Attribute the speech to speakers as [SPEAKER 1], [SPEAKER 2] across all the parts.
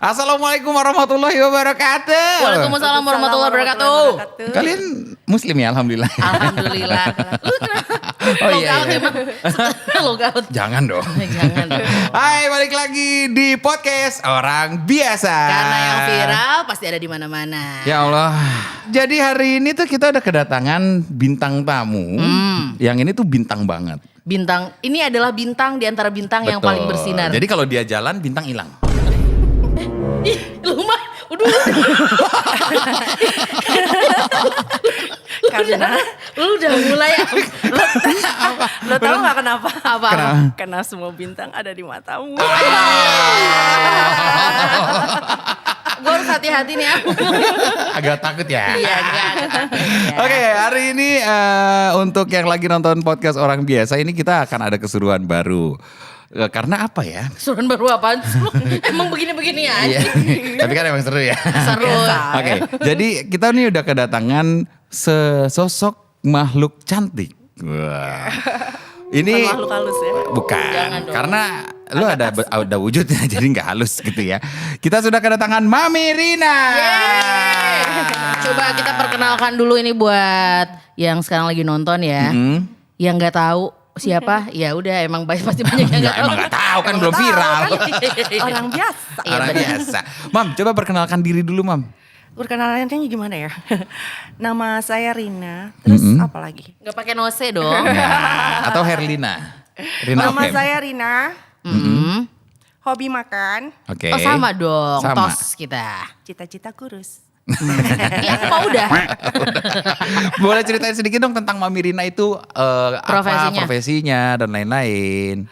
[SPEAKER 1] Assalamualaikum warahmatullahi wabarakatuh.
[SPEAKER 2] Waalaikumsalam warahmatullahi wabarakatuh.
[SPEAKER 1] Kalian muslim ya, alhamdulillah.
[SPEAKER 2] Alhamdulillah. Lu
[SPEAKER 1] Oh iya,
[SPEAKER 2] logout
[SPEAKER 1] iya.
[SPEAKER 2] emang. Logout.
[SPEAKER 1] Jangan dong.
[SPEAKER 2] Jangan dong.
[SPEAKER 1] Hai, balik lagi di podcast Orang Biasa.
[SPEAKER 2] Karena yang viral pasti ada di mana-mana.
[SPEAKER 1] Ya Allah. Jadi hari ini tuh kita udah kedatangan bintang tamu. Yang ini tuh bintang banget.
[SPEAKER 2] Bintang, ini adalah bintang di antara bintang yang paling bersinar.
[SPEAKER 1] Jadi kalau dia jalan bintang hilang.
[SPEAKER 2] Ih, lu mah udah.
[SPEAKER 3] Karena
[SPEAKER 2] Lu udah mulai.
[SPEAKER 3] lo tau gak kenapa?
[SPEAKER 2] Apa?
[SPEAKER 3] Karena semua bintang ada di matamu.
[SPEAKER 2] Gue harus hati-hati nih.
[SPEAKER 1] Agak takut ya.
[SPEAKER 2] Iya, enggak.
[SPEAKER 1] Oke, hari ini untuk yang lagi nonton podcast Orang Biasa ini kita akan ada keseruan baru. Karena apa ya?
[SPEAKER 2] Keseruan baru apaan sih? Emang begini-begini aja.
[SPEAKER 1] Iya. Tapi kan emang seru ya.
[SPEAKER 2] Seru.
[SPEAKER 1] Oke, jadi kita nih udah kedatangan sesosok makhluk cantik. Wah. Ini
[SPEAKER 3] Makhluk halus ya.
[SPEAKER 1] bukan,
[SPEAKER 2] Jangan dong.
[SPEAKER 1] karena lu ada wujudnya jadi nggak halus gitu ya. Kita sudah kedatangan Mami Rina.
[SPEAKER 2] Coba kita perkenalkan dulu ini buat yang sekarang lagi nonton ya. Yang nggak tahu siapa, ya udah emang pasti banyak yang
[SPEAKER 1] Ya
[SPEAKER 2] nggak tahu.
[SPEAKER 1] emang nggak tahu kan belum viral.
[SPEAKER 3] Orang biasa.
[SPEAKER 2] Iya,
[SPEAKER 1] Orang
[SPEAKER 2] benar.
[SPEAKER 1] biasa. Mam, coba perkenalkan diri dulu, Mam.
[SPEAKER 3] Perkenalannya gimana ya? Nama saya Rina. Terus apa lagi?
[SPEAKER 2] Nggak pakai nose dong.
[SPEAKER 1] Nah, atau Herlina. Rina
[SPEAKER 3] Nama
[SPEAKER 1] Okem.
[SPEAKER 3] saya Rina. Hobi makan.
[SPEAKER 1] Oke.
[SPEAKER 2] Oh sama dong,
[SPEAKER 1] Sama.
[SPEAKER 2] tos kita.
[SPEAKER 3] Cita-cita kurus.
[SPEAKER 2] Ya mau udah.
[SPEAKER 1] Boleh ceritain sedikit dong tentang Mami Rina itu
[SPEAKER 2] Profesinya.
[SPEAKER 1] apa profesinya dan lain-lain.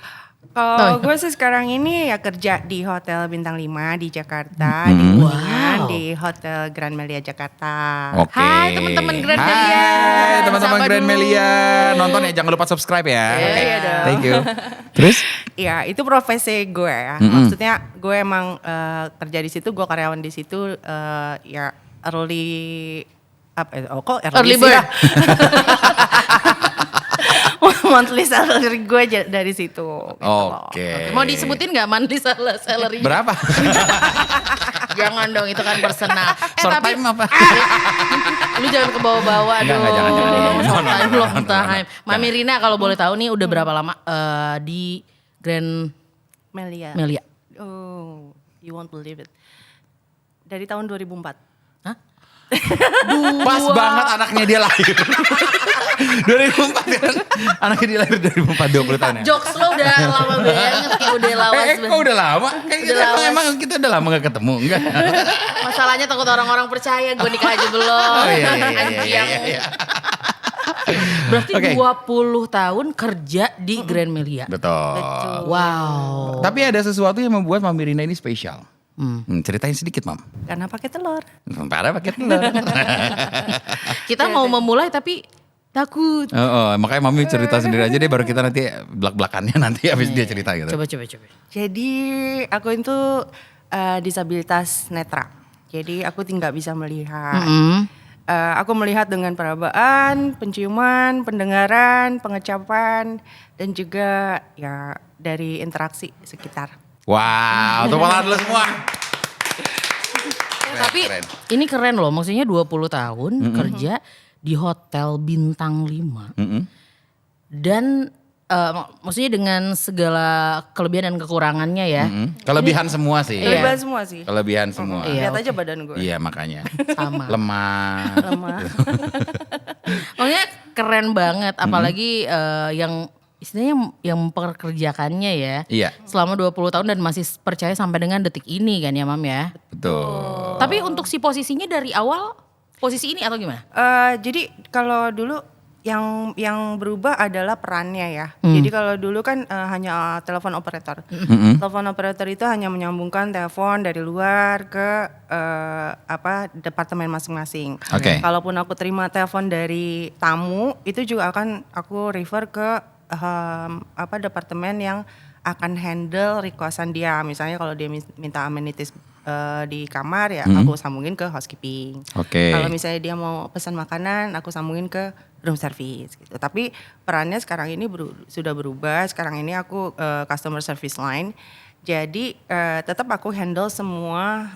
[SPEAKER 3] Kalau gue sih sekarang ini ya kerja di Hotel Bintang 5 di Jakarta. Di Kuningan, di Hotel Grand Melia Jakarta.
[SPEAKER 1] Oke.
[SPEAKER 2] Hai, teman-teman Grand Melia.
[SPEAKER 1] Hai teman-teman
[SPEAKER 2] Sapa
[SPEAKER 1] Grand
[SPEAKER 2] dulu.
[SPEAKER 1] Melia. Nonton ya, jangan lupa subscribe ya. Oke.
[SPEAKER 3] Iya dong.
[SPEAKER 1] Thank you. Terus?
[SPEAKER 3] Iya, itu profesi gue ya. Maksudnya gue emang kerja di situ, gue karyawan di situ ya early kok
[SPEAKER 2] Early
[SPEAKER 3] sih ya?
[SPEAKER 2] bird.
[SPEAKER 3] Monthly salary gue dari situ. Gitu loh.
[SPEAKER 1] Oke.
[SPEAKER 2] Mau disebutin nggak monthly salary?
[SPEAKER 1] Berapa?
[SPEAKER 2] Jangan dong, itu kan personal.
[SPEAKER 1] Short time apa?
[SPEAKER 2] Lu jangan ke bawah-bawah
[SPEAKER 1] Enggak,
[SPEAKER 2] dong.
[SPEAKER 1] enggak, jangan.
[SPEAKER 2] Short
[SPEAKER 1] No, no,
[SPEAKER 2] time,
[SPEAKER 1] no,
[SPEAKER 2] long
[SPEAKER 1] no, no,
[SPEAKER 2] time.
[SPEAKER 1] no.
[SPEAKER 2] Mami Rina kalau boleh tahu nih udah berapa lama di Grand
[SPEAKER 3] Melia.
[SPEAKER 2] Melia?
[SPEAKER 3] Oh, you won't believe it. Dari tahun 2004.
[SPEAKER 2] Hah?
[SPEAKER 1] Pas banget anaknya dia lahir. 2004 kan? Anaknya dia lahir 2004, 20 tahun ya.
[SPEAKER 2] Jokes lo udah lama banget, kayak udah lawas
[SPEAKER 1] Kok udah lama? Kayak
[SPEAKER 2] Udah lawas.
[SPEAKER 1] emang kita udah lama gak ketemu enggak?
[SPEAKER 2] Masalahnya takut orang-orang percaya gue nikah aja belum.
[SPEAKER 1] Oh, iya.
[SPEAKER 2] Anjing. Berarti
[SPEAKER 1] Oke.
[SPEAKER 2] 20 tahun kerja di Grand Melia.
[SPEAKER 1] Betul.
[SPEAKER 2] Wow.
[SPEAKER 1] Tapi ada sesuatu yang membuat Mami Rina ini spesial. Ceritain sedikit, Mam.
[SPEAKER 3] Karena pakai telur.
[SPEAKER 1] Parah pakai telur.
[SPEAKER 2] Kita mau memulai tapi takut.
[SPEAKER 1] Makanya Mami cerita sendiri aja deh, baru kita nanti belak-belakannya nanti habis dia cerita gitu.
[SPEAKER 2] Coba.
[SPEAKER 3] Jadi aku itu disabilitas netra. Jadi aku tidak bisa melihat. Aku melihat dengan perabaan, penciuman, pendengaran, pengecapan, dan juga ya dari interaksi sekitar.
[SPEAKER 1] Wow, tepuk tangan dulu semua.
[SPEAKER 2] Tapi
[SPEAKER 1] Keren.
[SPEAKER 2] ini keren loh, maksudnya 20 tahun kerja di Hotel Bintang 5. Dan maksudnya dengan segala kelebihan dan kekurangannya ya.
[SPEAKER 1] Kelebihan semua sih.
[SPEAKER 2] Iya.
[SPEAKER 3] Kelebihan semua sih.
[SPEAKER 1] Kelebihan semua.
[SPEAKER 2] Iya.
[SPEAKER 3] Lihat aja badan gue.
[SPEAKER 1] Iya makanya.
[SPEAKER 2] Sama.
[SPEAKER 1] Lemah.
[SPEAKER 3] Lemah.
[SPEAKER 2] Maksudnya keren banget, apalagi yang istilahnya yang memperkerjakannya ya.
[SPEAKER 1] Iya,
[SPEAKER 2] Selama 20 tahun dan masih percaya sampai dengan detik ini kan ya Mam ya.
[SPEAKER 1] betul.
[SPEAKER 2] Tapi untuk si posisinya dari awal posisi ini atau gimana?
[SPEAKER 3] Jadi kalau dulu yang berubah adalah perannya ya. Jadi kalau dulu kan hanya telepon operator. Telepon operator itu hanya menyambungkan telepon dari luar ke departemen masing-masing.
[SPEAKER 1] Oke.
[SPEAKER 3] Kalaupun aku terima telepon dari tamu, itu juga akan aku refer ke departemen yang akan handle requestan dia. Misalnya kalau dia minta amenities di kamar ya aku sambungin ke housekeeping.
[SPEAKER 1] Oke.
[SPEAKER 3] Kalau misalnya dia mau pesan makanan, aku sambungin ke room service gitu. Tapi perannya sekarang ini sudah berubah. Sekarang ini aku customer service line. Jadi tetap aku handle semua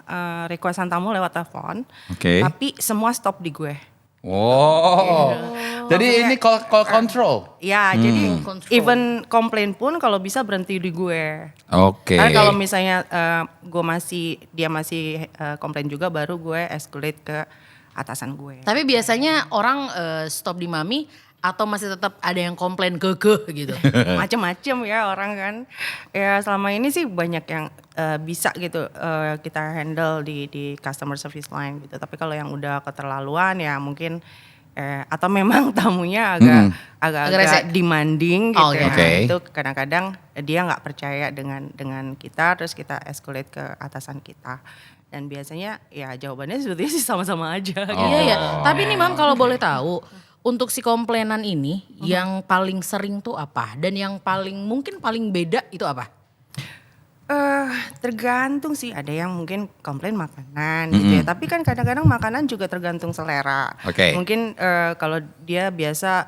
[SPEAKER 3] requestan tamu lewat telepon.
[SPEAKER 1] Oke.
[SPEAKER 3] Tapi semua stop di gue.
[SPEAKER 1] Wow. Jadi ini call control.
[SPEAKER 3] Ya, jadi
[SPEAKER 2] Control.
[SPEAKER 3] even komplain pun kalau bisa berhenti di gue.
[SPEAKER 1] Oke.
[SPEAKER 3] Karena kalau misalnya dia masih komplain juga, baru gue escalate ke atasan gue.
[SPEAKER 2] Tapi biasanya orang stop di Mami atau masih tetap ada yang komplain kekeh gitu.
[SPEAKER 3] Macem-macem ya orang kan. Ya selama ini sih banyak yang bisa gitu kita handle di customer service line gitu. Tapi kalau yang udah keterlaluan ya mungkin atau memang tamunya agak demanding gitu.
[SPEAKER 1] Oke.
[SPEAKER 3] Itu kadang-kadang dia nggak percaya dengan kita, terus kita escalate ke atasan kita. Dan biasanya ya jawabannya sebetulnya sih sama-sama aja. Gitu.
[SPEAKER 2] Iya ya. Tapi nih Mam kalau boleh tahu, untuk si komplainan ini yang paling sering tuh apa? Dan yang mungkin paling beda itu apa?
[SPEAKER 3] Tergantung sih, ada yang mungkin komplain makanan gitu ya. Tapi kan kadang-kadang makanan juga tergantung selera.
[SPEAKER 1] Oke.
[SPEAKER 3] Mungkin kalau dia biasa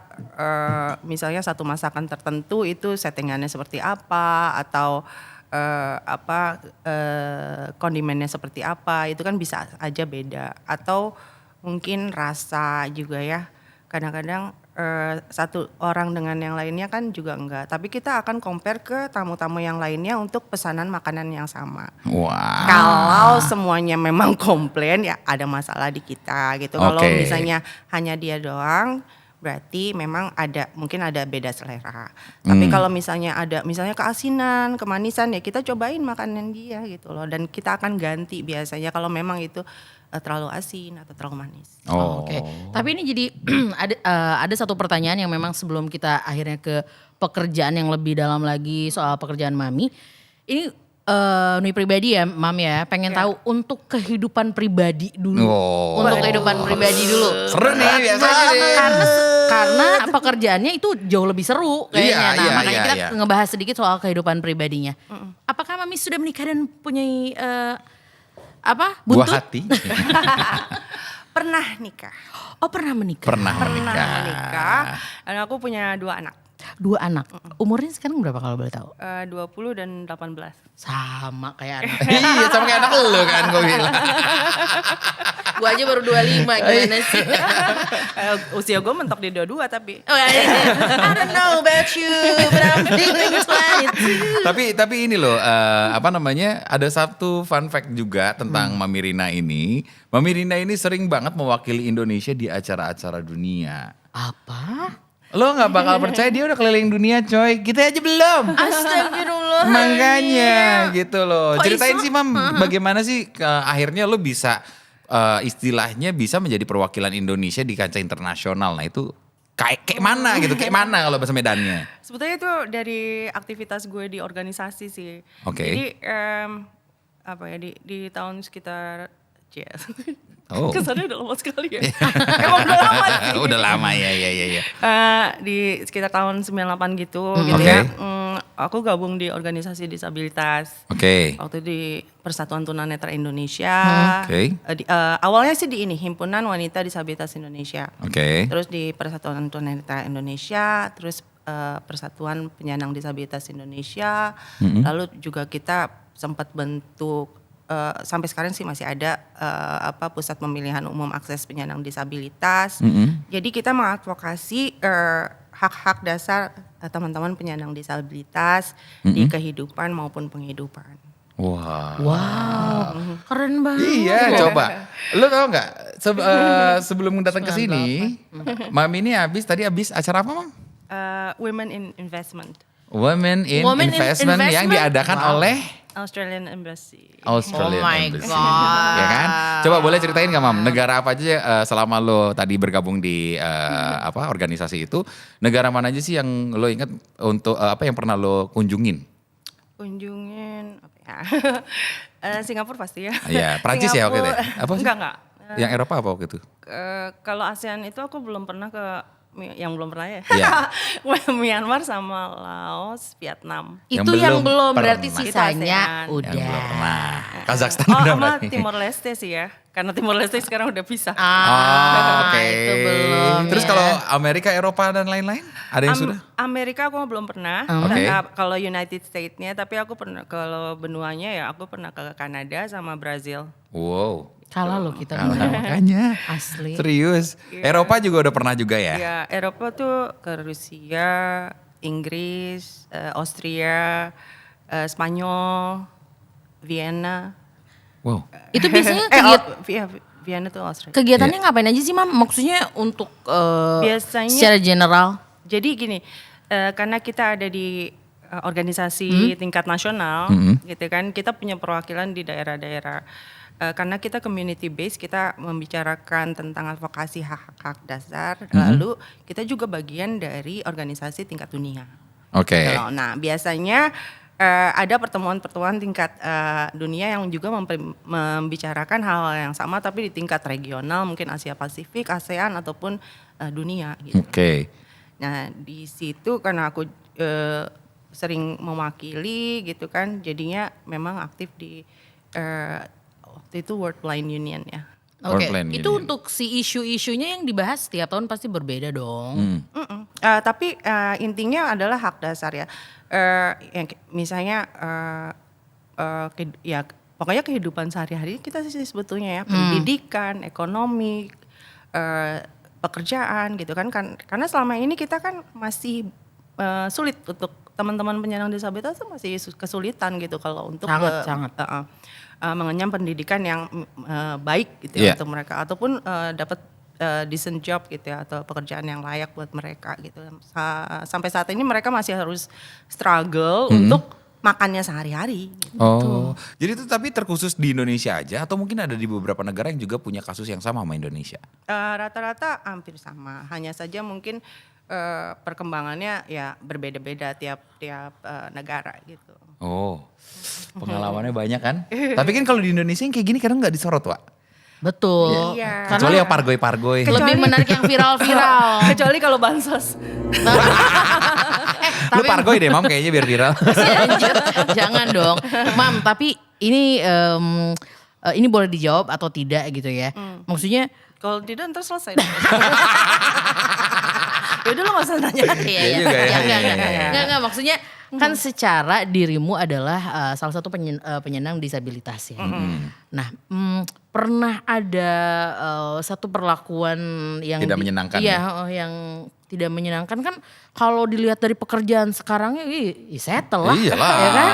[SPEAKER 3] misalnya satu masakan tertentu itu settingannya seperti apa atau kondimennya seperti apa, itu kan bisa aja beda. Atau mungkin rasa juga ya. Kadang-kadang satu orang dengan yang lainnya kan juga enggak. Tapi kita akan compare ke tamu-tamu yang lainnya untuk pesanan makanan yang sama.
[SPEAKER 1] Wah.
[SPEAKER 3] Kalau semuanya memang komplain ya ada masalah di kita gitu. Kalau
[SPEAKER 1] Oke.
[SPEAKER 3] misalnya hanya dia doang berarti memang mungkin ada beda selera. Tapi kalau misalnya keasinan, kemanisan ya kita cobain makanan dia gitu loh. Dan kita akan ganti biasanya kalau memang itu terlalu asin atau terlalu manis.
[SPEAKER 1] Oh.
[SPEAKER 2] Oke. Tapi ini jadi ada satu pertanyaan yang memang sebelum kita akhirnya ke pekerjaan yang lebih dalam lagi soal pekerjaan Mami. Ini Nui pribadi ya Mam ya, pengen tahu untuk kehidupan pribadi dulu.
[SPEAKER 1] Oh.
[SPEAKER 2] Untuk kehidupan pribadi dulu.
[SPEAKER 1] Seru nih biasanya nih.
[SPEAKER 2] Karena pekerjaannya itu jauh lebih seru kayaknya.
[SPEAKER 1] Iya,
[SPEAKER 2] Makanya
[SPEAKER 1] iya,
[SPEAKER 2] kita
[SPEAKER 1] iya.
[SPEAKER 2] ngebahas sedikit soal kehidupan pribadinya. Apakah Mami sudah menikah dan punya
[SPEAKER 1] Buah
[SPEAKER 2] buntut?
[SPEAKER 1] hati.
[SPEAKER 3] Pernah nikah.
[SPEAKER 2] Oh pernah menikah.
[SPEAKER 1] Pernah
[SPEAKER 3] Pernah
[SPEAKER 1] menikah.
[SPEAKER 3] menikah. Dan aku punya 2 anak.
[SPEAKER 2] 2 anak. Umurnya sekarang berapa kalau boleh tahu?
[SPEAKER 3] 20 dan 18.
[SPEAKER 2] Sama kayak anak.
[SPEAKER 1] Iya sama kayak anak lu kan gue bilang.
[SPEAKER 2] Gua aja baru 25 gimana sih?
[SPEAKER 3] Usia gue mentok di 22 tapi.
[SPEAKER 2] Oh, I don't know about you, but I'm feeling 22.
[SPEAKER 1] Tapi ini loh, ada satu fun fact juga tentang Mami Rina ini. Mami Rina ini sering banget mewakili Indonesia di acara-acara dunia.
[SPEAKER 2] Apa?
[SPEAKER 1] Lo gak bakal percaya dia udah keliling dunia coy, kita aja belum.
[SPEAKER 2] Astagfirullah.
[SPEAKER 1] Makanya gitu loh.
[SPEAKER 2] Kok
[SPEAKER 1] Ceritain
[SPEAKER 2] iso?
[SPEAKER 1] sih Mam, bagaimana sih akhirnya lo bisa istilahnya bisa menjadi perwakilan Indonesia di kancah internasional. Nah itu kayak mana gitu, kayak mana kalau bahasa Medannya?
[SPEAKER 3] Sebetulnya itu dari aktivitas gue di organisasi sih.
[SPEAKER 1] Oke.
[SPEAKER 3] Jadi di tahun sekitar
[SPEAKER 1] Oh.
[SPEAKER 3] kesannya udah lama sekali ya. Emang udah lama sih.
[SPEAKER 1] Udah lama ya.
[SPEAKER 3] Di sekitar tahun 98 gitu
[SPEAKER 1] Oke.
[SPEAKER 3] ya. Aku gabung di organisasi disabilitas.
[SPEAKER 1] Oke.
[SPEAKER 3] Waktu di Persatuan Tunanetra Indonesia.
[SPEAKER 1] Oke.
[SPEAKER 3] Awalnya sih di ini Himpunan Wanita Disabilitas Indonesia.
[SPEAKER 1] Oke.
[SPEAKER 3] Terus di Persatuan Tunanetra Indonesia, terus Persatuan Penyandang Disabilitas Indonesia. Lalu juga kita sempat bentuk sampai sekarang sih masih ada Pusat Pemilihan Umum Akses Penyandang Disabilitas. Jadi kita mengadvokasi hak-hak dasar teman-teman penyandang disabilitas di kehidupan maupun penghidupan.
[SPEAKER 1] Wow.
[SPEAKER 2] Keren banget.
[SPEAKER 1] Iya, coba. Lu tau nggak sebelum datang ke sini, Mami ini habis acara apa, Mam?
[SPEAKER 3] Women in Investment,
[SPEAKER 1] Women in
[SPEAKER 2] Women in
[SPEAKER 1] Investment yang
[SPEAKER 2] Investment?
[SPEAKER 1] diadakan oleh
[SPEAKER 3] Australian Embassy.
[SPEAKER 1] Australian
[SPEAKER 2] Oh my
[SPEAKER 1] Embassy.
[SPEAKER 2] God.
[SPEAKER 1] Ya kan? Coba boleh ceritain nggak Mam, negara apa aja selama lo tadi bergabung di organisasi itu, negara mana aja sih yang lo ingat untuk yang pernah lo kunjungin?
[SPEAKER 3] Kunjungin apa ya? Singapura pasti ya.
[SPEAKER 1] Iya, Prancis ya waktu itu ya? Apa sih?
[SPEAKER 3] Enggak.
[SPEAKER 1] Yang Eropa apa waktu itu?
[SPEAKER 3] Kalau ASEAN itu aku belum pernah yang belum pernah ya.
[SPEAKER 1] Iya.
[SPEAKER 3] Myanmar sama Laos, Vietnam.
[SPEAKER 2] Itu
[SPEAKER 1] Yang
[SPEAKER 2] yang
[SPEAKER 1] belum
[SPEAKER 2] belum berarti
[SPEAKER 1] pernah.
[SPEAKER 2] sisanya
[SPEAKER 3] Itu ASEAN.
[SPEAKER 2] udah.
[SPEAKER 1] Yang belum pernah. Kazakhstan
[SPEAKER 3] Oh,
[SPEAKER 1] udah
[SPEAKER 3] sama
[SPEAKER 1] berarti.
[SPEAKER 3] Timor Leste sih ya. Karena Timor Leste sekarang udah pisah.
[SPEAKER 1] Oke.
[SPEAKER 2] Itu belum.
[SPEAKER 1] Terus
[SPEAKER 2] ya.
[SPEAKER 1] kalau Amerika, Eropa dan lain-lain, ada yang sudah?
[SPEAKER 3] Amerika aku belum pernah.
[SPEAKER 1] Oke.
[SPEAKER 3] Kalau United States-nya, tapi aku pernah kalau benuanya ya aku pernah ke Kanada sama Brazil.
[SPEAKER 1] Wow.
[SPEAKER 2] Kalah loh kita.
[SPEAKER 1] Nah, makanya.
[SPEAKER 2] Asli.
[SPEAKER 1] Serius. Eropa juga udah pernah juga ya?
[SPEAKER 3] Ya, Eropa tuh ke Rusia, Inggris, Austria, Spanyol, Vienna.
[SPEAKER 1] Wow.
[SPEAKER 2] Itu biasanya
[SPEAKER 3] Vienna tuh Austria.
[SPEAKER 2] kegiatannya ngapain aja sih Mam? Maksudnya untuk
[SPEAKER 3] Biasanya-
[SPEAKER 2] secara general.
[SPEAKER 3] Jadi gini, karena kita ada di organisasi tingkat nasional, gitu kan, kita punya perwakilan di daerah-daerah. Karena kita community based, kita membicarakan tentang advokasi hak-hak dasar. Lalu kita juga bagian dari organisasi tingkat dunia.
[SPEAKER 1] Oke.
[SPEAKER 3] Gitu loh. Nah, biasanya ada pertemuan-pertemuan tingkat dunia yang juga membicarakan hal yang sama, tapi di tingkat regional, mungkin Asia Pasifik, ASEAN ataupun dunia. Gitu.
[SPEAKER 1] Oke.
[SPEAKER 3] Nah, di situ karena aku sering mewakili gitu kan, jadinya memang aktif di waktu itu World Blind Union ya.
[SPEAKER 2] Oke,
[SPEAKER 1] World Plan
[SPEAKER 2] itu
[SPEAKER 1] Union.
[SPEAKER 2] untuk si isu-isunya yang dibahas setiap tahun pasti berbeda dong.
[SPEAKER 3] Tapi intinya adalah hak dasar ya. Yang misalnya ya pokoknya kehidupan sehari-hari kita sih sebetulnya ya, pendidikan, ekonomi, pekerjaan gitu kan. Karena selama ini kita kan masih sulit untuk teman-teman penyandang disabilitas tuh masih kesulitan gitu kalau untuk
[SPEAKER 2] Sangat.
[SPEAKER 3] mengenyam pendidikan yang baik gitu ya untuk mereka, ataupun dapat decent job gitu ya, atau pekerjaan yang layak buat mereka gitu. Sampai saat ini mereka masih harus struggle untuk makannya sehari-hari. Gitu.
[SPEAKER 1] Oh, jadi itu tapi terkhusus di Indonesia aja atau mungkin ada di beberapa negara yang juga punya kasus yang sama sama Indonesia?
[SPEAKER 3] Rata-rata hampir sama, hanya saja mungkin perkembangannya ya berbeda-beda tiap negara gitu.
[SPEAKER 1] Oh, pengalamannya banyak kan? Tapi kan kalau di Indonesia yang kayak gini kadang nggak disorot, Wak.
[SPEAKER 2] Betul.
[SPEAKER 3] Iya.
[SPEAKER 1] Kecuali yang pargoy-pargoy.
[SPEAKER 2] Lebih menarik yang viral-viral.
[SPEAKER 3] Kecuali kalau bansos.
[SPEAKER 1] Lu pargoy deh, Mam, kayaknya biar viral.
[SPEAKER 2] Anjir, jangan dong. Mam, tapi ini boleh dijawab atau tidak gitu ya. Maksudnya
[SPEAKER 3] Kalau tidak ntar selesai. Yaudah lo gak usah nanya.
[SPEAKER 2] iya,
[SPEAKER 1] juga ya.
[SPEAKER 2] Enggak, maksudnya kan secara dirimu adalah salah satu penyandang disabilitas ya. Nah, pernah ada satu perlakuan yang
[SPEAKER 1] Tidak menyenangkan
[SPEAKER 2] Iya, yang tidak menyenangkan kan kalau dilihat dari pekerjaan sekarang ya settle lah.
[SPEAKER 1] Iyalah,
[SPEAKER 2] Ya kan?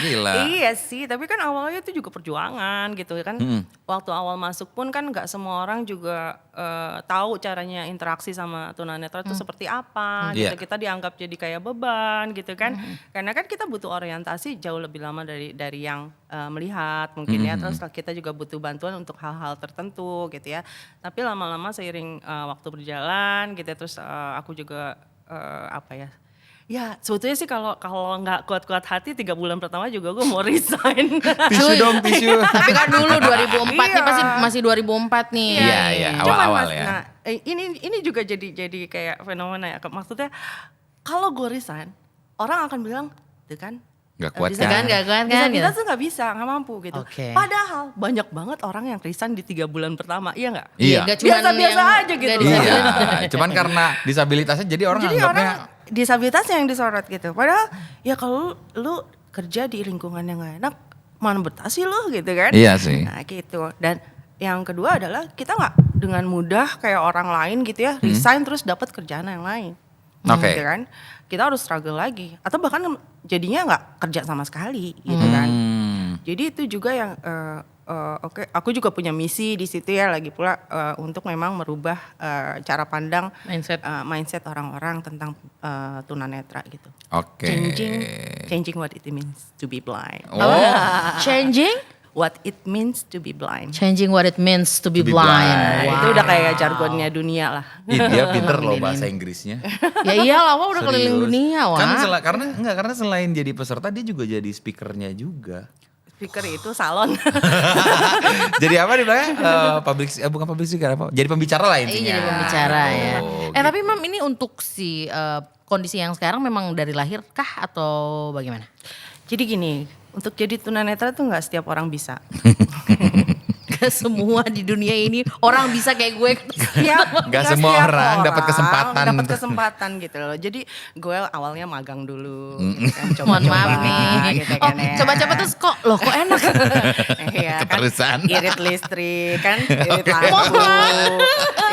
[SPEAKER 1] gila.
[SPEAKER 3] Iya sih, tapi kan awalnya itu juga perjuangan gitu kan. Waktu awal masuk pun kan nggak semua orang juga tahu caranya interaksi sama tunanetra itu seperti apa gitu.
[SPEAKER 1] Iya.
[SPEAKER 3] Kita dianggap jadi kayak beban gitu kan. Karena kan kita butuh orientasi jauh lebih lama dari yang melihat mungkin ya. Terus kita juga butuh bantuan untuk hal-hal tertentu gitu ya. Tapi lama-lama seiring waktu berjalan gitu, terus aku juga apa ya? Ya sebetulnya sih kalau nggak kuat-kuat hati 3 bulan pertama juga gue mau resign.
[SPEAKER 1] Tisu dong, tisu.
[SPEAKER 2] Tapi kan dulu 2004 nih
[SPEAKER 3] Iya.
[SPEAKER 2] pasti masih 2004 nih.
[SPEAKER 1] Iya, awal-awal ya.
[SPEAKER 3] Nah, ini juga jadi kayak fenomena ya. Maksudnya kalau gue resign, orang akan bilang, tuh kan,
[SPEAKER 1] Nggak kuat
[SPEAKER 2] Bisa kan, nggak kuat kan,
[SPEAKER 3] Kita
[SPEAKER 2] gitu.
[SPEAKER 3] tuh nggak bisa, nggak mampu gitu.
[SPEAKER 2] Oke.
[SPEAKER 3] Padahal banyak banget orang yang resign di 3 bulan pertama, iya nggak?
[SPEAKER 1] Iya.
[SPEAKER 2] nggak cuman
[SPEAKER 3] Biasa-biasa
[SPEAKER 2] yang
[SPEAKER 3] aja gitu.
[SPEAKER 2] nggak
[SPEAKER 1] Iya,
[SPEAKER 2] disabilitas.
[SPEAKER 1] cuman karena disabilitasnya jadi orang
[SPEAKER 3] Jadi
[SPEAKER 1] anggapnya
[SPEAKER 3] orang disabilitasnya yang disorot gitu. Padahal ya kalau lu kerja di lingkungan yang gak enak, mana betah sih lu gitu kan?
[SPEAKER 1] Iya sih.
[SPEAKER 3] Nah gitu. Dan yang kedua adalah kita nggak dengan mudah kayak orang lain gitu ya resign terus dapat kerjaan yang lain.
[SPEAKER 1] Oke.
[SPEAKER 3] Gitu kan? Kita harus struggle lagi atau bahkan jadinya nggak kerja sama sekali gitu kan. Jadi itu juga yang oke, aku juga punya misi di situ ya lagi pula untuk memang merubah cara pandang mindset orang-orang tentang tunanetra gitu.
[SPEAKER 1] Oke.
[SPEAKER 3] Changing what it means to be blind.
[SPEAKER 1] Oh.
[SPEAKER 2] Changing
[SPEAKER 3] What it means to be blind.
[SPEAKER 2] what it means to be
[SPEAKER 1] To be
[SPEAKER 2] blind.
[SPEAKER 1] blind.
[SPEAKER 3] Nah, itu udah kayak jargonnya dunia lah.
[SPEAKER 1] Ih, dia pinter loh bahasa Inggrisnya.
[SPEAKER 2] Ya iyalah, Wah udah keliling
[SPEAKER 1] Serius.
[SPEAKER 2] dunia, Wah.
[SPEAKER 1] Kan karena selain jadi peserta dia juga jadi speakernya juga.
[SPEAKER 3] Speaker itu salon.
[SPEAKER 1] Jadi apa di belakang? Bukan public speaker apa? Jadi pembicara lah intinya.
[SPEAKER 2] Iya, jadi pembicara ya.
[SPEAKER 1] Oh,
[SPEAKER 2] Tapi Mam ini untuk si kondisi yang sekarang memang dari lahir kah atau bagaimana?
[SPEAKER 3] Jadi gini, untuk jadi tunanetra tuh nggak setiap orang bisa.
[SPEAKER 2] Gak semua di dunia ini orang bisa kayak gue.
[SPEAKER 1] Nggak semua
[SPEAKER 3] setiap
[SPEAKER 1] orang dapat kesempatan.
[SPEAKER 3] dapat kesempatan gitu loh. Jadi gue awalnya magang dulu, kan,
[SPEAKER 2] Mohon
[SPEAKER 3] coba-coba,
[SPEAKER 2] maaf nih.
[SPEAKER 3] gitu
[SPEAKER 2] Oh,
[SPEAKER 3] kan ya.
[SPEAKER 2] coba-coba terus kok enak.
[SPEAKER 3] Iya kan,
[SPEAKER 1] Keterusan.
[SPEAKER 3] irit listrik kan, irit lampu.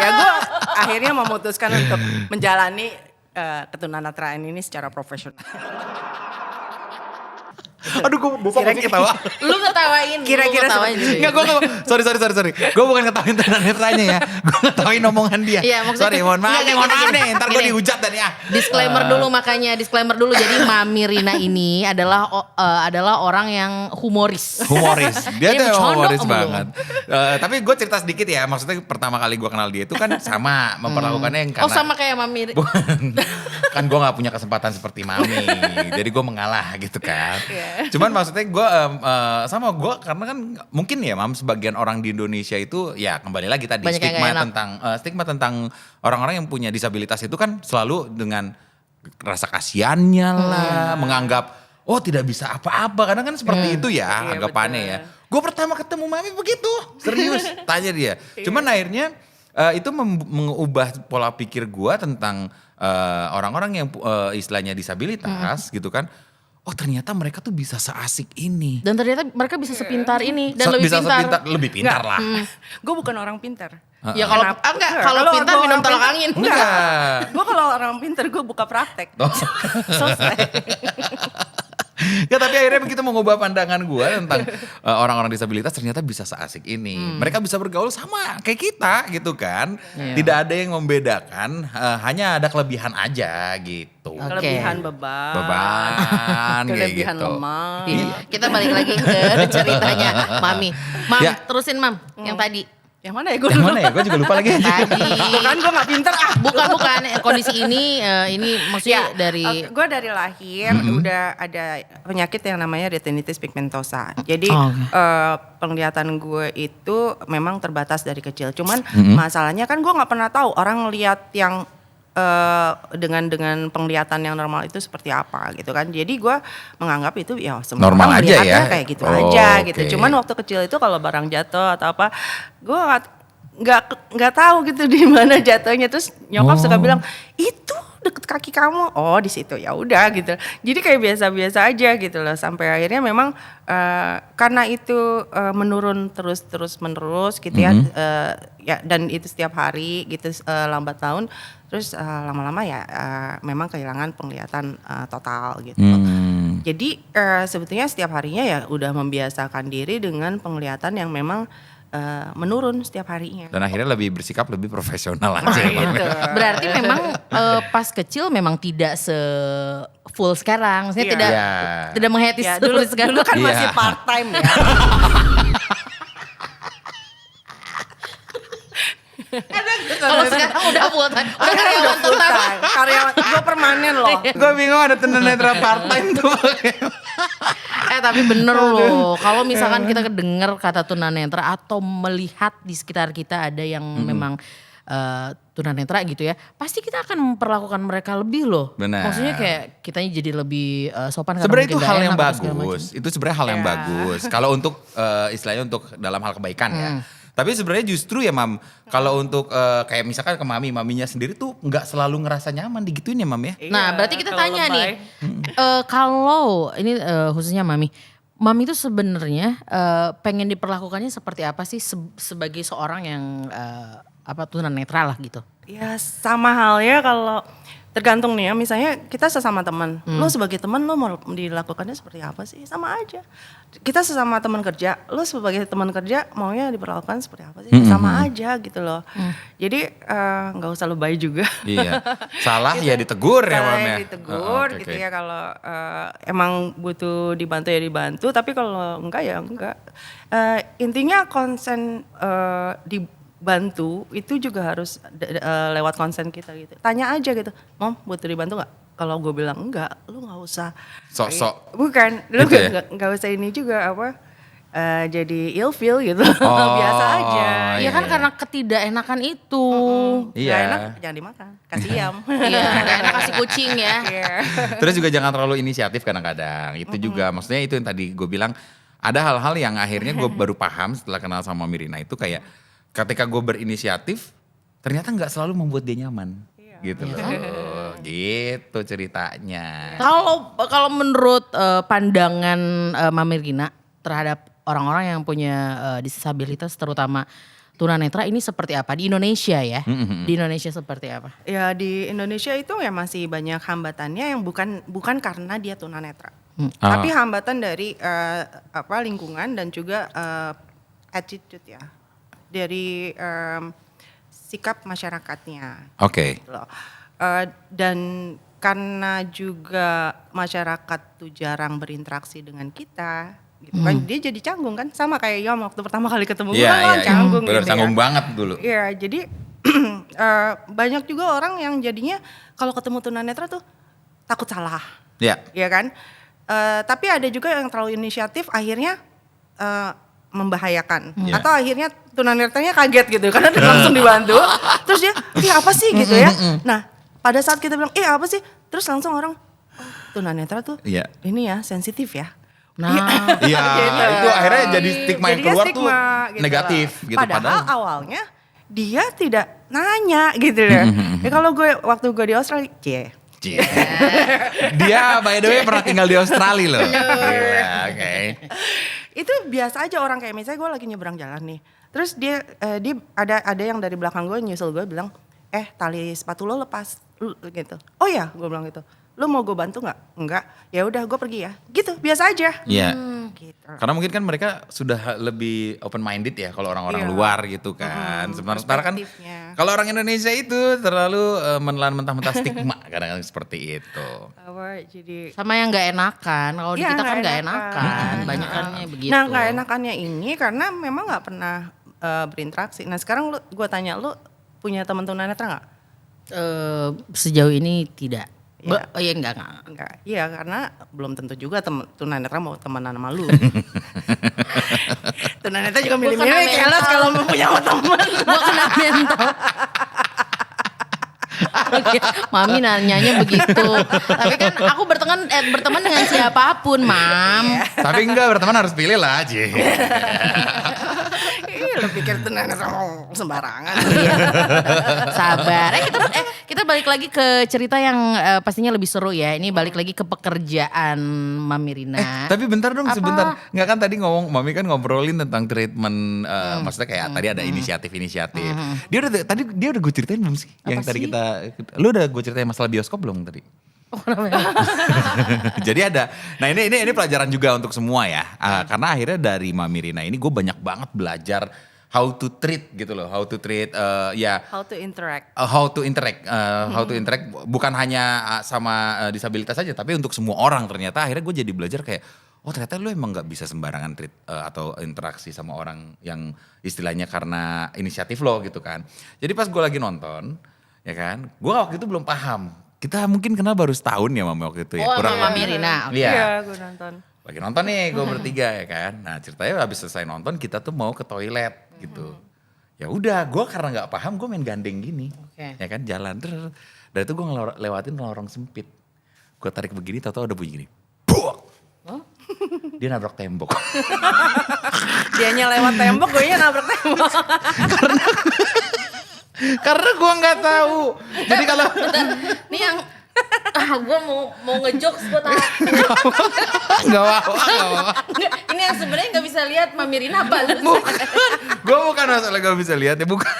[SPEAKER 3] Ya gue akhirnya memutuskan untuk menjalani ketunanetraan ini secara profesional.
[SPEAKER 1] Aduh, gue lupa mau ketawa.
[SPEAKER 2] Lu ngetawain.
[SPEAKER 3] Kira-kira seperti
[SPEAKER 1] Enggak, gue sorry. Gue bukan ketawain tunanetranya ya. Gue ngetawain omongan dia.
[SPEAKER 2] Iya, maksudnya-
[SPEAKER 1] Sorry, mohon maaf
[SPEAKER 2] Enggak,
[SPEAKER 1] nih. Ntar gue
[SPEAKER 2] gini.
[SPEAKER 1] dihujat dan ya.
[SPEAKER 2] Disclaimer dulu. Jadi Mami Rina ini adalah orang yang humoris.
[SPEAKER 1] Humoris. Dia
[SPEAKER 2] Jadi
[SPEAKER 1] tuh
[SPEAKER 2] bercanda
[SPEAKER 1] humoris
[SPEAKER 2] mulu.
[SPEAKER 1] banget. Tapi gue cerita sedikit ya. Maksudnya pertama kali gue kenal dia itu kan sama memperlakukannya yang karena.
[SPEAKER 2] Oh sama kayak Mami.
[SPEAKER 1] Bukan. Kan gue gak punya kesempatan seperti Mami. Jadi gue mengalah gitu kan. Cuman maksudnya gue sama gue karena kan mungkin ya Mam sebagian orang di Indonesia itu ya kembali lagi tadi
[SPEAKER 2] Banyak yang
[SPEAKER 1] stigma
[SPEAKER 2] gak enak.
[SPEAKER 1] stigma tentang orang-orang yang punya disabilitas itu kan selalu dengan rasa kasihannya lah, menganggap oh tidak bisa apa-apa. Kadang kan seperti itu ya
[SPEAKER 3] Iya,
[SPEAKER 1] anggapannya
[SPEAKER 3] betul.
[SPEAKER 1] ya. Gue pertama ketemu Mami begitu, serius tanya dia. Cuman akhirnya itu mengubah pola pikir gue tentang orang-orang yang istilahnya disabilitas gitu kan. Oh ternyata mereka tuh bisa seasik ini.
[SPEAKER 2] Dan ternyata mereka bisa sepintar ini dan lebih
[SPEAKER 1] Bisa
[SPEAKER 2] pintar.
[SPEAKER 1] lebih pintar lah.
[SPEAKER 3] Gue bukan orang pintar.
[SPEAKER 2] Ya kalau enggak kalau pintar
[SPEAKER 3] gua
[SPEAKER 2] minum
[SPEAKER 3] orang
[SPEAKER 2] tolak
[SPEAKER 3] pintar-
[SPEAKER 2] angin.
[SPEAKER 1] Enggak.
[SPEAKER 3] Gue kalau orang pintar gue buka praktek.
[SPEAKER 1] Oh.
[SPEAKER 3] Selesai.
[SPEAKER 1] Ya tapi akhirnya begitu mengubah pandangan gue tentang orang-orang disabilitas ternyata bisa seasik ini. Mereka bisa bergaul sama kayak kita gitu kan.
[SPEAKER 2] Iya.
[SPEAKER 1] Tidak ada yang membedakan, hanya ada kelebihan aja gitu.
[SPEAKER 2] Oke.
[SPEAKER 3] Kelebihan beban.
[SPEAKER 1] Beban kayak
[SPEAKER 3] Kelebihan
[SPEAKER 1] gitu.
[SPEAKER 3] lemak.
[SPEAKER 2] Iya. Kita balik lagi ke ceritanya Mami. Mam,
[SPEAKER 1] Ya.
[SPEAKER 2] terusin Mam yang tadi.
[SPEAKER 3] Yang mana ya gue?
[SPEAKER 1] Yang mana ya? Gue juga lupa lagi.
[SPEAKER 2] Tadi.
[SPEAKER 3] Bukan gue gak pintar ah.
[SPEAKER 2] Bukan kondisi ini maksudnya dari
[SPEAKER 3] gue dari lahir udah ada penyakit yang namanya retinitis pigmentosa. Jadi
[SPEAKER 2] Oh, oke.
[SPEAKER 3] penglihatan gue itu memang terbatas dari kecil. Cuman masalahnya kan gue nggak pernah tahu orang lihat yang dengan penglihatan yang normal itu seperti apa gitu kan. Jadi gue menganggap itu ya semua
[SPEAKER 1] Normal
[SPEAKER 3] orang
[SPEAKER 1] aja
[SPEAKER 3] melihatnya
[SPEAKER 1] ya?
[SPEAKER 3] kayak gitu
[SPEAKER 1] Oh,
[SPEAKER 3] aja
[SPEAKER 1] oke.
[SPEAKER 3] gitu. Cuman waktu kecil itu kalau barang jatuh atau apa, gue nggak tahu gitu di mana jatuhnya. Terus nyokap suka bilang itu deket kaki kamu. Oh di situ ya udah gitu. Jadi kayak biasa-biasa aja gitu loh. Sampai akhirnya memang karena itu menurun terus menerus gitu ya. Ya dan itu setiap hari gitu lambat tahun. Terus lama-lama ya memang kehilangan penglihatan total gitu. Jadi sebetulnya setiap harinya ya udah membiasakan diri dengan penglihatan yang memang menurun setiap harinya.
[SPEAKER 1] Dan akhirnya lebih bersikap lebih profesional aja.
[SPEAKER 3] Gitu.
[SPEAKER 2] berarti memang pas kecil memang tidak se full sekarang. Maksudnya
[SPEAKER 3] Iya.
[SPEAKER 2] tidak
[SPEAKER 1] Iya.
[SPEAKER 2] tidak menghetis
[SPEAKER 3] Ya dulu,
[SPEAKER 2] seperti sekarang.
[SPEAKER 3] dulu kan
[SPEAKER 1] Iya.
[SPEAKER 3] masih part time ya.
[SPEAKER 2] Kalau sekarang udah full time. Udah karyawan
[SPEAKER 3] Full
[SPEAKER 2] tetap.
[SPEAKER 3] time. Karyawan gue permanen loh.
[SPEAKER 1] Gue bingung ada tunanetra part time tuh.
[SPEAKER 2] Tapi bener loh, kalau misalkan kita kedenger kata tunanetra atau melihat di sekitar kita ada yang memang tunanetra gitu ya, pasti kita akan memperlakukan mereka lebih loh.
[SPEAKER 1] Benar.
[SPEAKER 2] Maksudnya kayak kitanya jadi lebih sopan. karena
[SPEAKER 1] Sebenarnya itu
[SPEAKER 2] mungkin
[SPEAKER 1] hal
[SPEAKER 2] gak
[SPEAKER 1] yang
[SPEAKER 2] enak atau segala
[SPEAKER 1] bagus.
[SPEAKER 2] macam.
[SPEAKER 1] Itu sebenarnya hal yang
[SPEAKER 3] Ya.
[SPEAKER 1] bagus. Kalau untuk istilahnya untuk dalam hal kebaikan ya. Tapi sebenarnya justru ya Mam, kalau untuk kayak misalkan ke maminya sendiri tuh nggak selalu ngerasa nyaman digituin ya Mam ya.
[SPEAKER 2] Nah
[SPEAKER 3] Iya,
[SPEAKER 2] berarti kita
[SPEAKER 3] kalau
[SPEAKER 2] tanya
[SPEAKER 3] lebay.
[SPEAKER 2] nih, kalau ini khususnya Mami itu sebenarnya pengen diperlakukannya seperti apa sih sebagai seorang yang tunanetra lah gitu?
[SPEAKER 3] Ya sama halnya kalau tergantung nih ya, misalnya kita sesama teman, lo sebagai teman lo mau dilakukannya seperti apa sih? Sama aja. Kita sesama teman kerja, lo sebagai teman kerja maunya diperlakukan seperti apa sih? Sama aja gitu loh. Jadi nggak usah lebay juga.
[SPEAKER 1] Iya. Salah ya ditegur ya Mam ya.
[SPEAKER 3] Saya ditegur
[SPEAKER 1] Oh, oke,
[SPEAKER 3] gitu
[SPEAKER 1] oke.
[SPEAKER 3] ya, kalau emang butuh dibantu ya dibantu, tapi kalau enggak ya enggak. Intinya konsen dibantu itu juga harus lewat konsen kita gitu. Tanya aja gitu, Mom butuh dibantu nggak? Kalau gue bilang enggak, lu nggak usah.
[SPEAKER 1] Sok-sok.
[SPEAKER 3] Bukan, lu
[SPEAKER 1] Gitu ya?
[SPEAKER 3] nggak usah ini juga apa? Jadi ilfeel gitu,
[SPEAKER 1] Oh,
[SPEAKER 3] biasa aja.
[SPEAKER 2] Ya
[SPEAKER 1] iya,
[SPEAKER 2] kan
[SPEAKER 1] iya.
[SPEAKER 2] karena ketidakenakan itu.
[SPEAKER 1] Iya.
[SPEAKER 3] Nggak enak jangan dimakan, kasih yam.
[SPEAKER 2] Iya, gak enak kasih kucing ya.
[SPEAKER 3] Iya.
[SPEAKER 1] Terus juga jangan terlalu inisiatif kadang-kadang. Itu juga maksudnya itu yang tadi gue bilang ada hal-hal yang akhirnya gue baru paham setelah kenal sama Mirina itu kayak ketika gue berinisiatif ternyata nggak selalu membuat dia nyaman gitu loh. Gitu ceritanya.
[SPEAKER 2] Kalau menurut pandangan Mami Rina terhadap orang-orang yang punya disabilitas terutama tunanetra ini seperti apa di Indonesia ya? Di Indonesia seperti apa?
[SPEAKER 3] Ya di Indonesia itu ya masih banyak hambatannya yang bukan karena dia tunanetra. Tapi hambatan dari lingkungan dan juga attitude ya. Dari sikap masyarakatnya.
[SPEAKER 1] Oke.
[SPEAKER 3] Gitu loh. Dan karena juga masyarakat tuh jarang berinteraksi dengan kita, gitu kan, dia jadi canggung kan, sama kayak Yom waktu pertama kali ketemu gue kan canggung
[SPEAKER 1] Bener,
[SPEAKER 3] gitu
[SPEAKER 1] canggung
[SPEAKER 3] ya.
[SPEAKER 1] banget dulu.
[SPEAKER 3] Iya, jadi banyak juga orang yang jadinya kalau ketemu tunanetra tuh takut salah,
[SPEAKER 1] Ya.
[SPEAKER 3] ya kan. Tapi ada juga yang terlalu inisiatif akhirnya membahayakan, atau akhirnya tunanetranya kaget gitu karena dia langsung dibantu, terus dia, apa sih gitu ya. Nah pada saat kita bilang, apa sih, terus langsung orang, tunanetra tuh ini ya sensitif ya.
[SPEAKER 2] Nah,
[SPEAKER 1] Iya,
[SPEAKER 3] Gitu.
[SPEAKER 1] itu akhirnya jadi stigma yang
[SPEAKER 3] Jadinya
[SPEAKER 1] keluar
[SPEAKER 3] stigma,
[SPEAKER 1] tuh
[SPEAKER 3] gitu
[SPEAKER 1] negatif
[SPEAKER 3] loh.
[SPEAKER 1] gitu.
[SPEAKER 3] Padahal awalnya dia tidak nanya gitu ya. Kalau waktu gue di Australia,
[SPEAKER 1] Cie. Dia by the way pernah tinggal di Australia loh. Gila, oke.
[SPEAKER 3] itu biasa aja orang kayak misalnya gue lagi nyebrang jalan nih. Terus dia ada yang dari belakang gue nyusul gue bilang, tali sepatu lo lepas, gitu. Oh ya, gue bilang gitu. Lo mau gue bantu nggak? Enggak. Ya udah, gue pergi ya. Gitu, biasa aja.
[SPEAKER 1] Iya.
[SPEAKER 3] Gitu.
[SPEAKER 1] Karena mungkin kan mereka sudah lebih open minded ya kalau orang-orang luar gitu kan. Sementara kan
[SPEAKER 3] perspektifnya.
[SPEAKER 1] kalau orang Indonesia itu terlalu menelan mentah-mentah stigma kadang-kadang seperti itu.
[SPEAKER 3] Jadi
[SPEAKER 2] sama yang nggak enakan. Kalau di
[SPEAKER 3] Iya,
[SPEAKER 2] kita kan
[SPEAKER 3] nggak
[SPEAKER 2] nggak
[SPEAKER 3] enakan.
[SPEAKER 2] enakan, banyakannya begitu.
[SPEAKER 3] Nah, nggak enakannya ini karena memang nggak pernah berinteraksi. Nah, sekarang gue tanya lu punya teman tunanetra nggak?
[SPEAKER 2] Sejauh ini tidak.
[SPEAKER 3] Iya.
[SPEAKER 2] Iya enggak.
[SPEAKER 3] Enggak. Iya, karena belum tentu juga tunanetra mau temenan sama lu. Tunanetra juga milih-milih keles kalau mau punya teman.
[SPEAKER 2] Gua kena mental. Oke, Mami nanyanya begitu. Tapi kan aku berteman dengan siapapun, Mam.
[SPEAKER 1] Tapi enggak, berteman harus pilih lah, Ci.
[SPEAKER 3] Lu pikir tunanetra mau sembarangan.
[SPEAKER 2] Iya. Sabar. Kita balik lagi ke cerita yang pastinya lebih seru ya. Ini balik lagi ke pekerjaan Mami Rina.
[SPEAKER 1] Tapi bentar dong, sebentar. Enggak kan tadi Mami kan ngobrolin tentang treatment, maksudnya kayak tadi ada inisiatif-inisiatif. Dia udah gue ceritain belum sih? Yang tadi lu udah gue ceritain masalah bioskop belum tadi? Jadi nah ini pelajaran juga untuk semua ya. Karena akhirnya dari Mami Rina ini gue banyak banget belajar how to treat gitu loh, how to interact, how to interact bukan hanya sama disabilitas saja, tapi untuk semua orang. Ternyata akhirnya gue jadi belajar kayak, oh ternyata lu emang nggak bisa sembarangan treat atau interaksi sama orang yang istilahnya karena inisiatif lo gitu kan. Jadi pas gue lagi nonton, ya kan, gue waktu itu belum paham. Kita mungkin kenal baru setahun ya Mami waktu itu ya.
[SPEAKER 2] Kurang Mami Rina.
[SPEAKER 3] Iya, gue nonton.
[SPEAKER 1] Lagi nonton nih gue bertiga ya kan. Nah ceritanya habis selesai nonton kita tuh mau ke toilet gitu. Ya udah, gue karena nggak paham gue main gandeng gini. Ya kan jalan terus. Dari itu gue lewatin lorong sempit. Gue tarik begini tau-tau ada bunyi gini. Buak! Dia nabrak tembok.
[SPEAKER 3] Dianya lewat tembok, gue nya nabrak tembok.
[SPEAKER 1] Karena gue nggak tahu. Jadi kalau
[SPEAKER 2] Nih yang gue mau ngejokes gue tahu.
[SPEAKER 1] nggak mau.
[SPEAKER 2] Ini yang sebenarnya nggak bisa lihat Mami Rina balas.
[SPEAKER 1] Gue bukan masalah gak bisa lihat ya, bukan.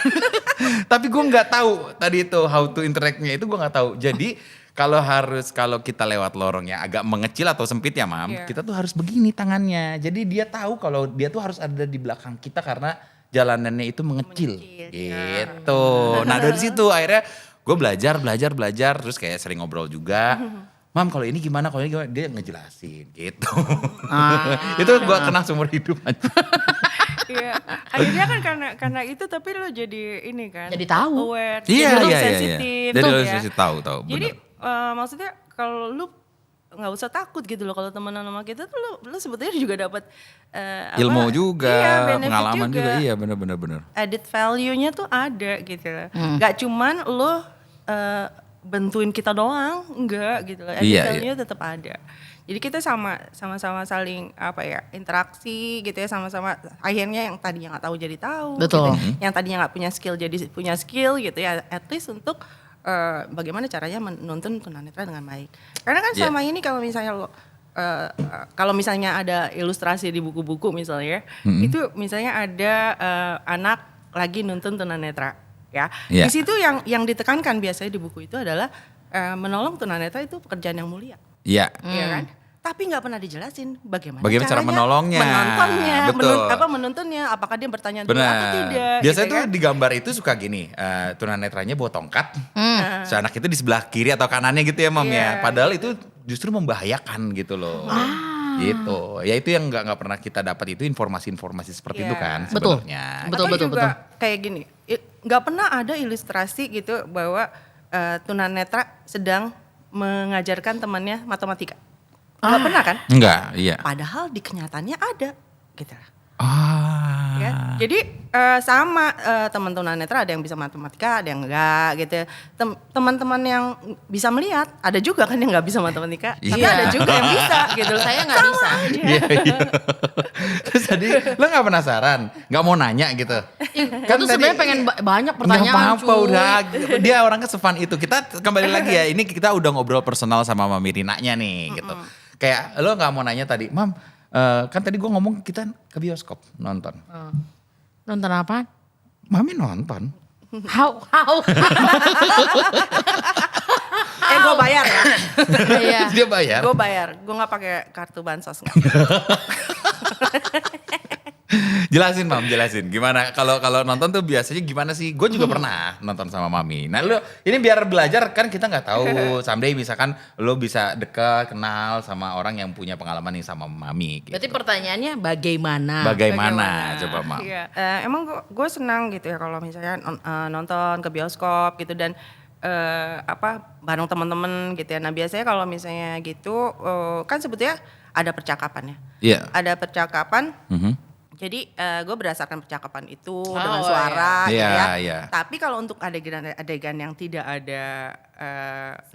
[SPEAKER 1] Tapi gue nggak tahu tadi itu how to interact-nya itu gue nggak tahu. Jadi kalau kita lewat lorong yang agak mengecil atau sempit ya Mam, kita tuh harus begini tangannya. Jadi dia tahu kalau dia tuh harus ada di belakang kita karena jalanannya itu mengecil. Gitu. Nah dari situ akhirnya gue belajar terus kayak sering ngobrol juga. Mam kalau ini gimana, dia ngejelasin gitu. Itu gue kenal seumur hidup aja.
[SPEAKER 3] Iya. Akhirnya kan karena itu tapi lo jadi ini kan.
[SPEAKER 2] Jadi tahu.
[SPEAKER 3] Aware.
[SPEAKER 1] Iya.
[SPEAKER 3] Sensitif.
[SPEAKER 1] Jadi lo
[SPEAKER 3] ya.
[SPEAKER 1] sensitif tahu.
[SPEAKER 3] Jadi maksudnya kalau lu nggak usah takut gitu loh kalau temenan sama kita tuh lu sebetulnya juga dapat
[SPEAKER 1] ilmu juga,
[SPEAKER 3] benefit
[SPEAKER 1] pengalaman juga. Iya benar.
[SPEAKER 3] Added value-nya tuh ada gitu loh. Gak cuman lu bentuin kita doang, enggak gitu loh.
[SPEAKER 1] Iya,
[SPEAKER 3] Value tetap ada. Jadi kita sama-sama saling interaksi gitu ya, sama-sama akhirnya yang tadinya nggak tahu jadi tahu.
[SPEAKER 2] Betul.
[SPEAKER 3] Gitu. Yang tadinya nggak punya skill jadi punya skill gitu ya. At least untuk bagaimana caranya menuntun tunanetra dengan baik. Karena kan selama ini kalau misalnya kalau misalnya ada ilustrasi di buku-buku misalnya, itu misalnya ada anak lagi nuntun tunanetra, ya.
[SPEAKER 1] Yeah.
[SPEAKER 3] Di situ yang ditekankan biasanya di buku itu adalah menolong tunanetra itu pekerjaan yang mulia,
[SPEAKER 1] Iya.
[SPEAKER 3] ya kan? Tapi nggak pernah dijelasin bagaimana
[SPEAKER 1] Cara
[SPEAKER 3] caranya
[SPEAKER 1] menolongnya.
[SPEAKER 3] menontonnya,
[SPEAKER 1] Betul.
[SPEAKER 3] menuntunnya, apakah dia bertanya dulu
[SPEAKER 1] Benar.
[SPEAKER 3] atau tidak.
[SPEAKER 1] Biasanya
[SPEAKER 3] gitu
[SPEAKER 1] tuh
[SPEAKER 3] kan?
[SPEAKER 1] di gambar itu suka gini, tunanetranya bawa tongkat, si anak itu di sebelah kiri atau kanannya gitu ya Mam ya.
[SPEAKER 3] Iya,
[SPEAKER 1] Padahal itu justru membahayakan gitu loh. Gitu. Ya itu yang nggak pernah kita dapat itu informasi-informasi seperti itu
[SPEAKER 3] Iya.
[SPEAKER 1] kan
[SPEAKER 2] Betul.
[SPEAKER 1] sebenarnya.
[SPEAKER 2] Betul,
[SPEAKER 3] Atau juga
[SPEAKER 2] betul.
[SPEAKER 3] kayak gini, nggak pernah ada ilustrasi gitu bahwa tunanetra sedang mengajarkan temannya matematika. Nggak pernah kan?
[SPEAKER 1] Enggak, iya.
[SPEAKER 3] Padahal di kenyataannya ada gitu.
[SPEAKER 1] Ah.
[SPEAKER 3] Ya. Jadi sama teman tunanetra ada yang bisa matematika, ada yang enggak gitu. Teman-teman yang bisa melihat, ada juga kan yang nggak bisa matematika, tapi
[SPEAKER 2] Iya.
[SPEAKER 3] ada juga yang bisa gitu.
[SPEAKER 2] Saya nggak bisa.
[SPEAKER 1] Iya, iya. Terus tadi lo nggak penasaran, nggak mau nanya gitu.
[SPEAKER 2] Kan tuh sebenarnya pengen banyak pertanyaan.
[SPEAKER 1] Nggak apa-apa
[SPEAKER 2] cuy.
[SPEAKER 1] udah, dia orangnya se-fun itu. Kita kembali lagi ya, ini kita udah ngobrol personal sama Mami Rinanya nih gitu. Kayak lo nggak mau nanya tadi, Mam, kan tadi gue ngomong kita ke bioskop nonton.
[SPEAKER 2] Nonton apa?
[SPEAKER 1] Mami nonton.
[SPEAKER 2] How?
[SPEAKER 3] Gue bayar ya.
[SPEAKER 2] Iya.
[SPEAKER 1] Dia bayar.
[SPEAKER 3] Gue bayar, gue nggak pakai kartu bansos nggak.
[SPEAKER 1] Jelasin Mam, jelasin. Gimana kalau nonton tuh biasanya gimana sih? Gue juga pernah nonton sama Mami. Nah lo ini biar belajar kan kita nggak tahu. Someday misalkan lo bisa dekat, kenal sama orang yang punya pengalaman yang sama Mami. Gitu.
[SPEAKER 2] Berarti pertanyaannya bagaimana?
[SPEAKER 1] Bagaimana? Coba Mam.
[SPEAKER 3] Iya, emang gue senang gitu ya kalau misalnya nonton ke bioskop gitu dan bareng teman-teman gitu ya. Nah biasanya kalau misalnya gitu kan sebetulnya ada percakapan ya.
[SPEAKER 1] Iya.
[SPEAKER 3] Ada percakapan. Jadi gue berdasarkan percakapan itu dengan suara
[SPEAKER 1] iya.
[SPEAKER 3] gitu
[SPEAKER 1] Iya,
[SPEAKER 3] ya.
[SPEAKER 1] iya.
[SPEAKER 3] Tapi kalau untuk adegan yang tidak ada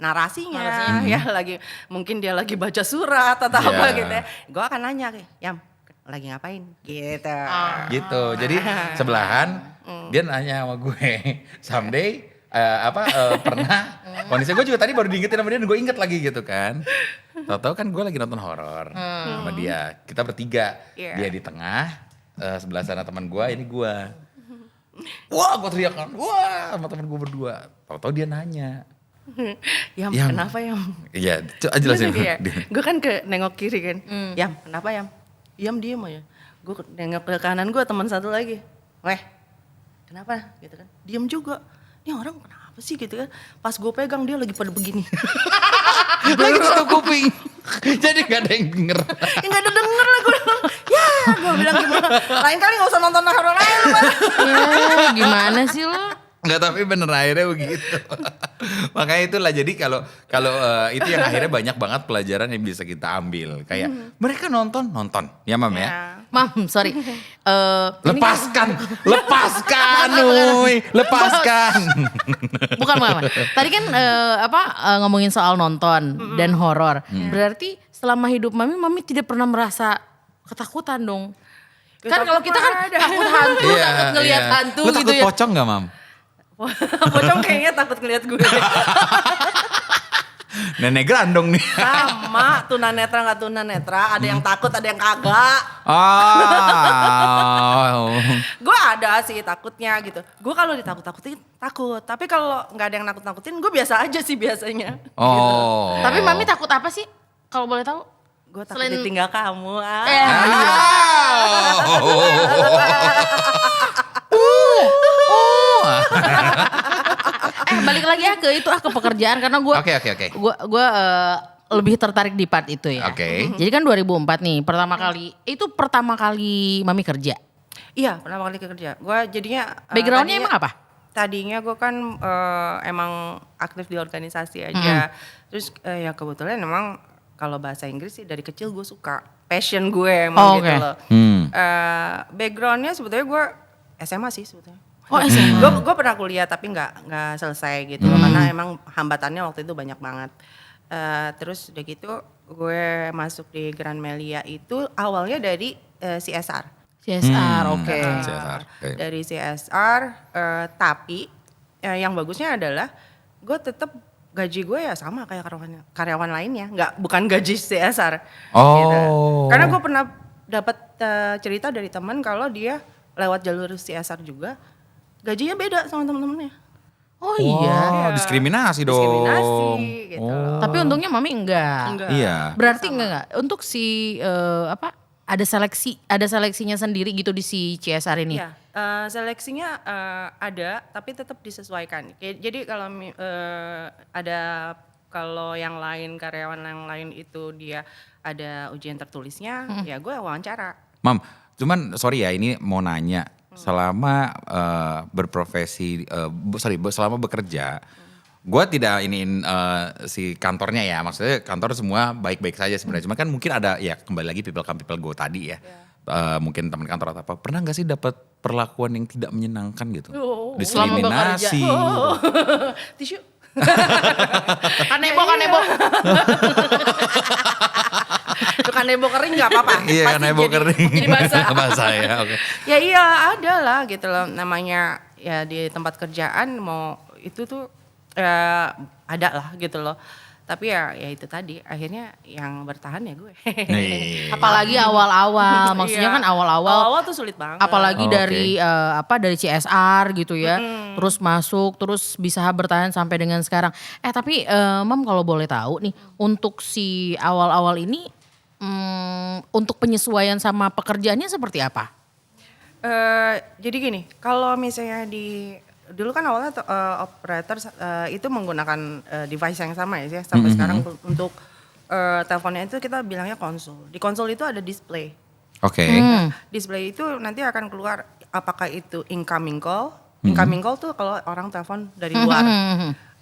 [SPEAKER 3] narasinya ya mungkin dia lagi baca surat atau
[SPEAKER 1] Iya.
[SPEAKER 3] apa gitu ya. Gue akan nanya Yam lagi ngapain gitu.
[SPEAKER 1] Gitu. Jadi sebelahan dia nanya sama gue, someday pernah kondisi gue juga tadi baru diingetin sama dia dan gue inget lagi gitu kan. Tahu-tahu kan gue lagi nonton horor sama dia. Kita bertiga.
[SPEAKER 3] Iya.
[SPEAKER 1] Dia di tengah, sebelah sana teman gue, ini gue. Wah, gue teriak kan. Wah, sama teman gue berdua. Tahu-tahu dia nanya.
[SPEAKER 3] Yam,
[SPEAKER 1] Yam.
[SPEAKER 3] kenapa Yam?
[SPEAKER 1] Iya, jelasin.
[SPEAKER 3] Gue kan nengok kiri kan. Yam, kenapa Yam? Yam diem aja. Gue nengok ke kanan gue teman satu lagi. Weh, kenapa? Gitu kan. Diem juga. Ini orang kenapa sih gitu kan. Pas gue pegang dia lagi pada begini.
[SPEAKER 1] Lagi tutup kuping. Jadi gak ada yang denger.
[SPEAKER 3] Ya gak ada denger lah gue bilang. Ya gue bilang gimana. Lain kali gak usah nonton horor lain lu Pak.
[SPEAKER 2] Ya, gimana sih lo?
[SPEAKER 1] Enggak, tapi bener akhirnya begitu. Makanya itulah jadi kalau itu yang akhirnya banyak banget pelajaran yang bisa kita ambil. Kayak mereka nonton ya Mam ya.
[SPEAKER 2] Mam, sorry.
[SPEAKER 1] Lepaskan, lepaskan.
[SPEAKER 2] Bukan Mama. Tadi kan ngomongin soal nonton dan horor. Berarti selama hidup Mami tidak pernah merasa ketakutan dong. Kan kalau kita kan takut hantu, takut ngelihat hantu
[SPEAKER 1] Lu
[SPEAKER 2] gitu
[SPEAKER 1] takut
[SPEAKER 2] ya.
[SPEAKER 1] pocong gak Mam?
[SPEAKER 3] Pocong kayaknya takut ngeliat gue.
[SPEAKER 1] Nenek grandong nih.
[SPEAKER 3] Sama tunanetra gak tunanetra. Ada yang takut ada yang kagak. Gue ada sih takutnya gitu. Gue kalau ditakut-takutin takut. Tapi kalau gak ada yang nakut-nakutin gue biasa aja sih biasanya.
[SPEAKER 1] Oh.
[SPEAKER 2] Tapi Mami takut apa sih? Kalau boleh tahu?
[SPEAKER 3] Gue takut
[SPEAKER 2] Selain-
[SPEAKER 3] ditinggal kamu.
[SPEAKER 2] Balik lagi ya ke itu ke pekerjaan karena gue
[SPEAKER 1] Oke.
[SPEAKER 2] gue lebih tertarik di part itu ya.
[SPEAKER 1] Oke.
[SPEAKER 2] Jadi kan 2004 nih pertama kali Mami kerja.
[SPEAKER 3] Iya pertama kali kerja. Gue jadinya.
[SPEAKER 2] Backgroundnya
[SPEAKER 3] tadinya-
[SPEAKER 2] emang apa?
[SPEAKER 3] Tadinya gue kan emang aktif di organisasi aja. Terus ya kebetulan emang kalau bahasa Inggris sih dari kecil gue suka. Passion gue emang gitu
[SPEAKER 2] Oke.
[SPEAKER 3] loh. Backgroundnya sebetulnya gue SMA sih sebetulnya.
[SPEAKER 2] Oh SMA.
[SPEAKER 3] Gue pernah kuliah tapi nggak selesai gitu loh, karena emang hambatannya waktu itu banyak banget. Terus udah gitu gue masuk di Grand Melia itu awalnya dari CSR.
[SPEAKER 2] CSR, oke.
[SPEAKER 1] CSR, oke.
[SPEAKER 3] Dari CSR, tapi yang bagusnya adalah gue tetap gaji gue ya sama kayak karyawan lainnya, bukan gaji CSR.
[SPEAKER 1] Oh.
[SPEAKER 3] Gitu. Karena gue pernah dapat cerita dari teman kalau dia lewat jalur CSR juga, gajinya beda sama teman-temannya.
[SPEAKER 2] Oh iya.
[SPEAKER 1] Wah, diskriminasi dong.
[SPEAKER 3] Diskriminasi gitu.
[SPEAKER 2] Tapi untungnya Mami enggak.
[SPEAKER 3] Enggak.
[SPEAKER 1] Iya.
[SPEAKER 2] Berarti enggak. Untuk si ada seleksinya sendiri gitu di si CSR ini.
[SPEAKER 3] Iya, seleksinya ada tapi tetap disesuaikan. Jadi kalau yang lain, karyawan yang lain itu dia ada ujian tertulisnya, ya gue wawancara.
[SPEAKER 1] Mam, cuman sorry ya ini mau nanya. Selama selama bekerja, gue tidak iniin si kantornya ya, maksudnya kantor semua baik-baik saja sebenarnya. Cuma kan mungkin ada ya kembali lagi people come people go tadi ya. Mungkin teman kantor atau apa, pernah gak sih dapat perlakuan yang tidak menyenangkan gitu? Diskriminasi.
[SPEAKER 3] Tisu.
[SPEAKER 2] Kanebo.
[SPEAKER 3] Itu kanebo kering nggak apa-apa.
[SPEAKER 1] Iya,
[SPEAKER 3] Pasti
[SPEAKER 1] kanebo kering.
[SPEAKER 3] Jadi basah.
[SPEAKER 1] Basah ya, oke.
[SPEAKER 3] Ya iya ada lah gitu loh, namanya ya di tempat kerjaan mau itu tuh ada lah gitu loh. Tapi ya itu tadi akhirnya yang bertahan ya gue.
[SPEAKER 1] Nih.
[SPEAKER 2] Apalagi awal-awal, maksudnya kan awal-awal.
[SPEAKER 3] Awal tuh sulit banget.
[SPEAKER 2] Apalagi
[SPEAKER 1] Oh,
[SPEAKER 2] dari dari CSR gitu ya, terus masuk, terus bisa bertahan sampai dengan sekarang. Tapi Mam kalau boleh tahu nih, untuk si awal-awal ini, untuk penyesuaian sama pekerjaannya seperti apa?
[SPEAKER 3] Jadi gini, kalau misalnya dulu kan awalnya operator itu menggunakan device yang sama ya, sampai sekarang untuk teleponnya itu kita bilangnya konsul. Di konsul itu ada display.
[SPEAKER 1] Oke.
[SPEAKER 3] Display itu nanti akan keluar apakah itu incoming call. Incoming call tuh kalau orang telepon dari luar.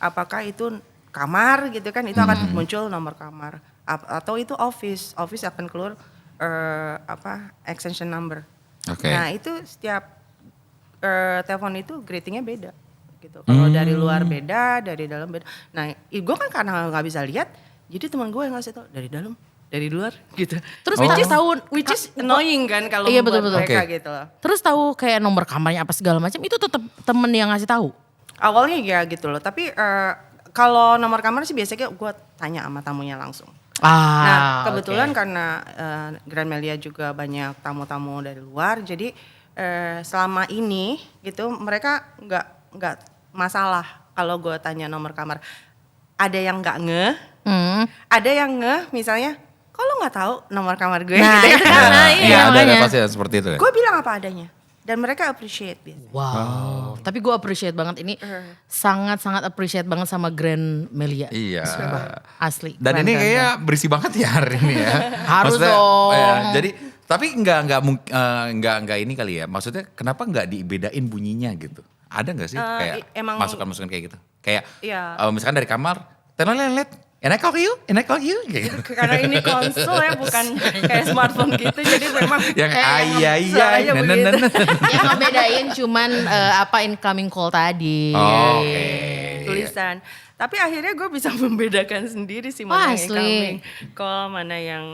[SPEAKER 3] Apakah itu kamar gitu kan, itu akan muncul nomor kamar. Atau itu office akan keluar extension number.
[SPEAKER 1] Oke.
[SPEAKER 3] Nah itu setiap telepon itu greetingnya beda gitu. Kalau dari luar beda, dari dalam beda. Nah gue kan karena nggak bisa lihat, jadi teman gue yang ngasih tau dari dalam, dari luar gitu.
[SPEAKER 2] Terus
[SPEAKER 3] which is annoying kan kalau
[SPEAKER 2] Iya,
[SPEAKER 3] buat
[SPEAKER 2] betul-betul.
[SPEAKER 3] mereka
[SPEAKER 1] Oke.
[SPEAKER 3] gitu loh.
[SPEAKER 2] Terus tahu kayak nomor kamarnya apa segala macam, itu tetap temen yang ngasih tahu?
[SPEAKER 3] Awalnya ya gitu loh, tapi kalau nomor kamar sih biasanya gue tanya sama tamunya langsung. Nah kebetulan karena Grand Melia juga banyak tamu-tamu dari luar, jadi selama ini gitu mereka nggak masalah kalau gue tanya nomor kamar. Ada yang nggak ngeh, ada yang ngeh misalnya, kok lo nggak tahu nomor kamar gue?
[SPEAKER 2] Nah,
[SPEAKER 3] gitu.
[SPEAKER 2] itu kan,
[SPEAKER 1] Iya, ada
[SPEAKER 2] makanya.
[SPEAKER 1] pasti seperti itu ya.
[SPEAKER 3] Gue bilang apa adanya dan mereka appreciate biasanya.
[SPEAKER 2] Wow, tapi gue appreciate banget ini, sangat-sangat appreciate banget sama Grand Melia.
[SPEAKER 1] Iya.
[SPEAKER 2] Asli.
[SPEAKER 1] Dan
[SPEAKER 2] keren,
[SPEAKER 1] ini
[SPEAKER 2] keren,
[SPEAKER 1] kayaknya bersih banget ya hari ini ya.
[SPEAKER 2] Harus
[SPEAKER 1] Maksudnya,
[SPEAKER 2] dong.
[SPEAKER 1] jadi tapi nggak ini kali ya. Maksudnya kenapa nggak dibedain bunyinya gitu? Ada nggak sih kayak
[SPEAKER 3] emang-
[SPEAKER 1] masukan-masukan kayak gitu? Kayak
[SPEAKER 3] Iya.
[SPEAKER 1] misalkan dari kamar, telelet, enak call you, gitu.
[SPEAKER 3] Karena ini konsul ya, bukan kayak smartphone gitu, jadi memang
[SPEAKER 1] Yang
[SPEAKER 3] suaranya
[SPEAKER 1] ayai,
[SPEAKER 3] begitu.
[SPEAKER 2] Yang ngebedain cuman incoming call tadi.
[SPEAKER 1] Oh, oke.
[SPEAKER 3] Tulisan. Tapi akhirnya gue bisa membedakan sendiri sih
[SPEAKER 2] Wah,
[SPEAKER 3] mana yang
[SPEAKER 2] asli.
[SPEAKER 3] incoming call, mana yang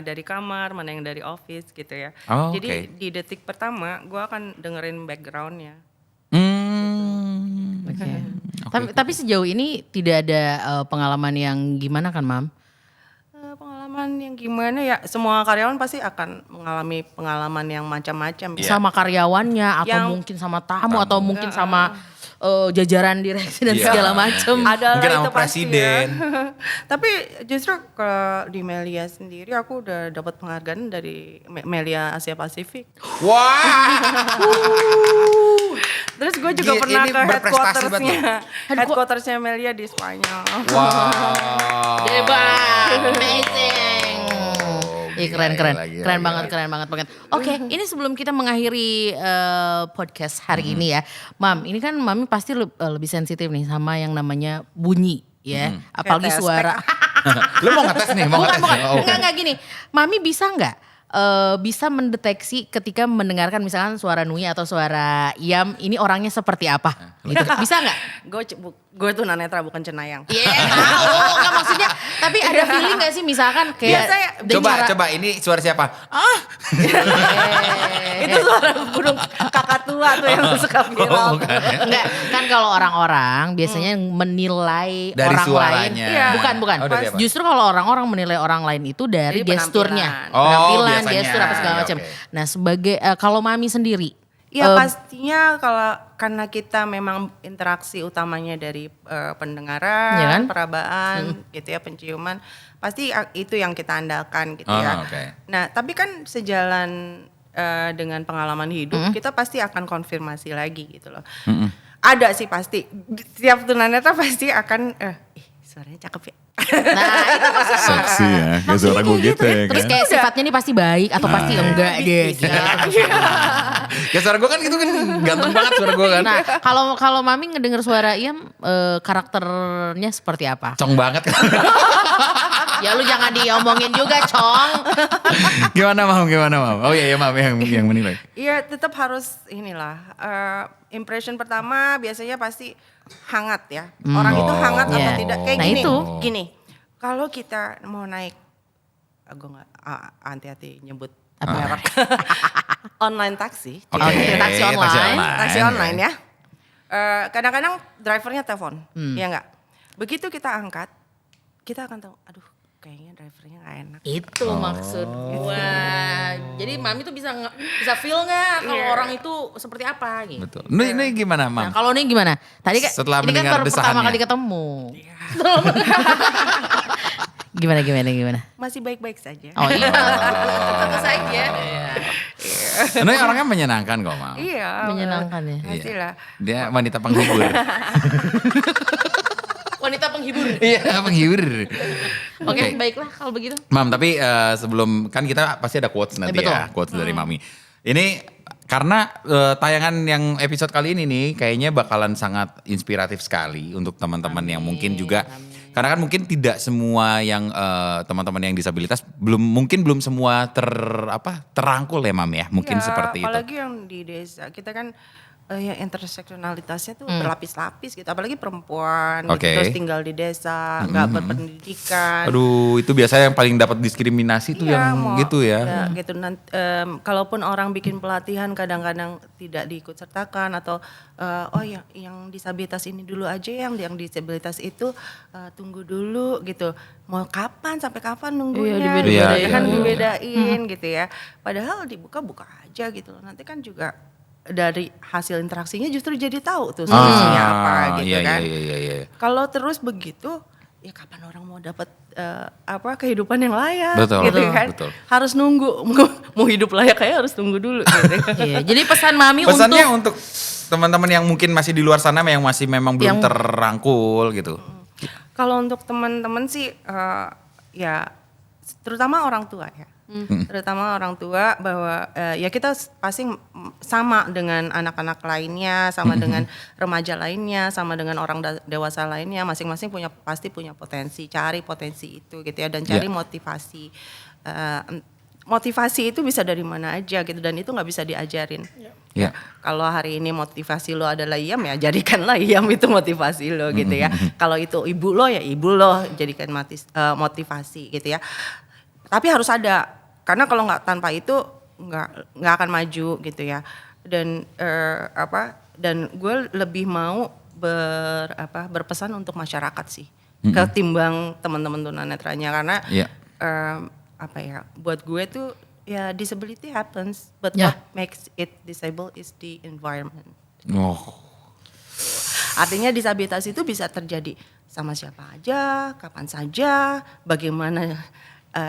[SPEAKER 3] dari kamar, mana yang dari office gitu ya.
[SPEAKER 1] Oh,
[SPEAKER 3] Jadi
[SPEAKER 1] oke.
[SPEAKER 3] di detik pertama gue akan dengerin backgroundnya.
[SPEAKER 2] Tapi sejauh ini tidak ada pengalaman yang gimana kan, Mam?
[SPEAKER 3] Pengalaman yang gimana ya? Semua karyawan pasti akan mengalami pengalaman yang macam-macam.
[SPEAKER 1] Iya.
[SPEAKER 2] Sama karyawannya atau
[SPEAKER 3] Yang-
[SPEAKER 2] mungkin sama tamu atau mungkin sama jajaran direksi dan
[SPEAKER 1] Iya.
[SPEAKER 2] segala macam.
[SPEAKER 3] Adalah
[SPEAKER 1] Mungkin sama
[SPEAKER 3] itu pasti
[SPEAKER 1] presiden.
[SPEAKER 3] ya. Tapi justru kalau di Melia sendiri aku udah dapat penghargaan dari Melia Asia Pasifik.
[SPEAKER 1] Wah.
[SPEAKER 3] Terus gue juga
[SPEAKER 1] Gila,
[SPEAKER 3] pernah
[SPEAKER 1] ini
[SPEAKER 3] ke
[SPEAKER 1] berprestasi banget
[SPEAKER 3] headquartersnya Melia di Spanyol.
[SPEAKER 1] Wow.
[SPEAKER 2] Hebat, amazing. Ih, keren
[SPEAKER 1] Gila.
[SPEAKER 2] banget. Oke, ini sebelum kita mengakhiri podcast hari ini ya, Mam, ini kan Mami pasti lebih sensitif nih sama yang namanya bunyi ya, apalagi
[SPEAKER 3] Kayak
[SPEAKER 2] suara.
[SPEAKER 1] Lu mau ngetes nih,
[SPEAKER 2] Bukan,
[SPEAKER 1] Oh, oke.
[SPEAKER 2] enggak gini. Mami bisa nggak bisa mendeteksi ketika mendengarkan misalkan suara Nui atau suara Iyam, ini orangnya seperti apa? Gitu. Bisa nggak?
[SPEAKER 3] Gue tunanetra bukan cenayang.
[SPEAKER 2] Iya tahu, nggak maksudnya. Tapi ada feeling nggak sih misalkan kayak
[SPEAKER 1] Coba ini suara siapa?
[SPEAKER 3] Itu suara burung kakak tua tuh yang suka viral.
[SPEAKER 2] Enggak, kan kalau orang-orang biasanya menilai
[SPEAKER 1] Dari
[SPEAKER 2] orang
[SPEAKER 1] suaranya.
[SPEAKER 2] lain.
[SPEAKER 3] Iya.
[SPEAKER 2] Bukan.
[SPEAKER 1] Oh, dari apa?
[SPEAKER 2] Justru kalau orang-orang menilai orang lain itu dari
[SPEAKER 3] Dari
[SPEAKER 2] gesturnya.
[SPEAKER 3] penampilan.
[SPEAKER 1] Oh,
[SPEAKER 2] Penampilan,
[SPEAKER 1] biasanya.
[SPEAKER 2] gestur apa segala
[SPEAKER 1] Ya,
[SPEAKER 2] macam.
[SPEAKER 1] oke.
[SPEAKER 2] Nah, sebagai kalau Mami sendiri
[SPEAKER 3] Ya pastinya karena kita memang interaksi utamanya dari pendengaran,
[SPEAKER 2] Iya kan?
[SPEAKER 3] perabaan, gitu ya, penciuman, pasti itu yang kita andalkan gitu ya.
[SPEAKER 1] Oke.
[SPEAKER 3] Nah, tapi kan sejalan dengan pengalaman hidup, kita pasti akan konfirmasi lagi gitu loh. Ada sih pasti, tiap tunanetra pasti akan, suaranya cakep ya.
[SPEAKER 2] nah itu maksudnya
[SPEAKER 4] Seksi ya, kayak suara gue gitu ya
[SPEAKER 2] terus
[SPEAKER 4] kan.
[SPEAKER 2] kayak sifatnya ini pasti baik atau pasti enggak deh gitu.
[SPEAKER 1] Ya suara gue kan gitu kan ganteng banget suara gue kan.
[SPEAKER 2] Nah, kalau Mami ngedenger suara Iyam karakternya seperti apa?
[SPEAKER 1] Cong banget kan.
[SPEAKER 2] Ya lu jangan diomongin juga, Cong.
[SPEAKER 1] Gimana Mam? Oh iya Mam yang menilai.
[SPEAKER 3] Iya, tetap harus inilah, impression pertama biasanya pasti hangat ya. Orang itu hangat
[SPEAKER 2] Iya.
[SPEAKER 3] atau tidak, kayak
[SPEAKER 2] Nah,
[SPEAKER 3] gini.
[SPEAKER 2] itu.
[SPEAKER 3] Gini, kalau kita mau naik, gue nggak hati-hati nyebut merek. Online taksi.
[SPEAKER 1] Oke,
[SPEAKER 2] taksi online.
[SPEAKER 3] Taksi online ya. Kadang-kadang drivernya telepon, ya nggak. Begitu kita angkat, kita akan tahu, aduh kayaknya drivernya nggak enak.
[SPEAKER 2] Itu maksud gua. Jadi Mami tuh bisa feel nggak kalau orang itu seperti apa gitu.
[SPEAKER 1] Betul. Ini gimana Mam?
[SPEAKER 2] Nah, kalau ini gimana? Tadi kan
[SPEAKER 1] Setelah
[SPEAKER 2] ini kan
[SPEAKER 1] mendengar
[SPEAKER 2] baru pertama
[SPEAKER 1] desahannya.
[SPEAKER 2] kali ketemu. Gimana?
[SPEAKER 3] Masih baik-baik saja.
[SPEAKER 2] Oh iya. Tentu saja.
[SPEAKER 1] Ini orangnya menyenangkan kok Mam.
[SPEAKER 3] Iya.
[SPEAKER 2] Menyenangkan ya.
[SPEAKER 3] Pastilah.
[SPEAKER 1] Dia wanita penghibur.
[SPEAKER 2] Wanita penghibur.
[SPEAKER 1] Iya penghibur.
[SPEAKER 2] Oke, baiklah kalau begitu.
[SPEAKER 1] Mam, tapi sebelum kan kita pasti ada quotes nanti
[SPEAKER 2] Betul.
[SPEAKER 1] ya, quotes dari Mami. Ini karena tayangan yang episode kali ini nih kayaknya bakalan sangat inspiratif sekali untuk teman-teman yang mungkin juga karena kan mungkin tidak semua yang teman-teman yang disabilitas belum semua terangkul ya Mam ya, mungkin
[SPEAKER 3] Ya,
[SPEAKER 1] seperti itu.
[SPEAKER 3] apalagi yang di desa kita kan yang interseksionalitasnya tuh berlapis-lapis gitu, apalagi perempuan gitu,
[SPEAKER 1] Oke.
[SPEAKER 3] terus tinggal di desa, nggak berpendidikan.
[SPEAKER 1] Aduh, itu biasanya yang paling dapat diskriminasi tuh
[SPEAKER 3] Iya,
[SPEAKER 1] yang gitu ya.
[SPEAKER 3] gitu. Kalaupun orang bikin pelatihan kadang-kadang tidak diikut sertakan atau yang disabilitas ini dulu aja, yang disabilitas itu tunggu dulu gitu. Mau kapan sampai kapan nunggunya?
[SPEAKER 2] dibedain.
[SPEAKER 3] Gitu kan
[SPEAKER 1] Iya.
[SPEAKER 3] dibedain gitu ya. Padahal dibuka-buka aja gitu loh. Nanti kan juga dari hasil interaksinya justru jadi tahu tuh solusinya apa gitu
[SPEAKER 1] iya,
[SPEAKER 3] kan.
[SPEAKER 1] Iya.
[SPEAKER 3] Kalau terus begitu, ya kapan orang mau dapat kehidupan yang layak
[SPEAKER 1] Betul,
[SPEAKER 3] gitu kan.
[SPEAKER 1] betul.
[SPEAKER 3] Harus nunggu, mau hidup layak kayak harus tunggu dulu gitu.
[SPEAKER 2] Iya, jadi pesan Mami
[SPEAKER 1] Pesannya
[SPEAKER 2] untuk
[SPEAKER 1] untuk teman-teman yang mungkin masih di luar sana yang masih memang belum terangkul gitu.
[SPEAKER 3] Kalau untuk teman-teman sih ya terutama orang tua ya. Terutama orang tua bahwa ya kita pasti sama dengan anak-anak lainnya, sama dengan remaja lainnya, sama dengan orang dewasa lainnya, masing-masing pasti punya potensi, cari potensi itu gitu ya, dan cari motivasi. Motivasi itu bisa dari mana aja gitu, dan itu nggak bisa diajarin.
[SPEAKER 1] Ya.
[SPEAKER 3] Kalau hari ini motivasi lo adalah Iyam, ya jadikanlah Iyam itu motivasi lo gitu ya. Kalau itu ibu lo, ya ibu lo jadikan motivasi gitu ya. Tapi harus ada, karena kalau nggak, tanpa itu nggak akan maju gitu ya. Dan dan gue lebih mau berpesan untuk masyarakat sih, ketimbang teman-teman tunanetranya, karena buat gue tuh ya disability happens, but what makes it disable is the environment. Artinya disabilitas itu bisa terjadi sama siapa aja, kapan saja, bagaimana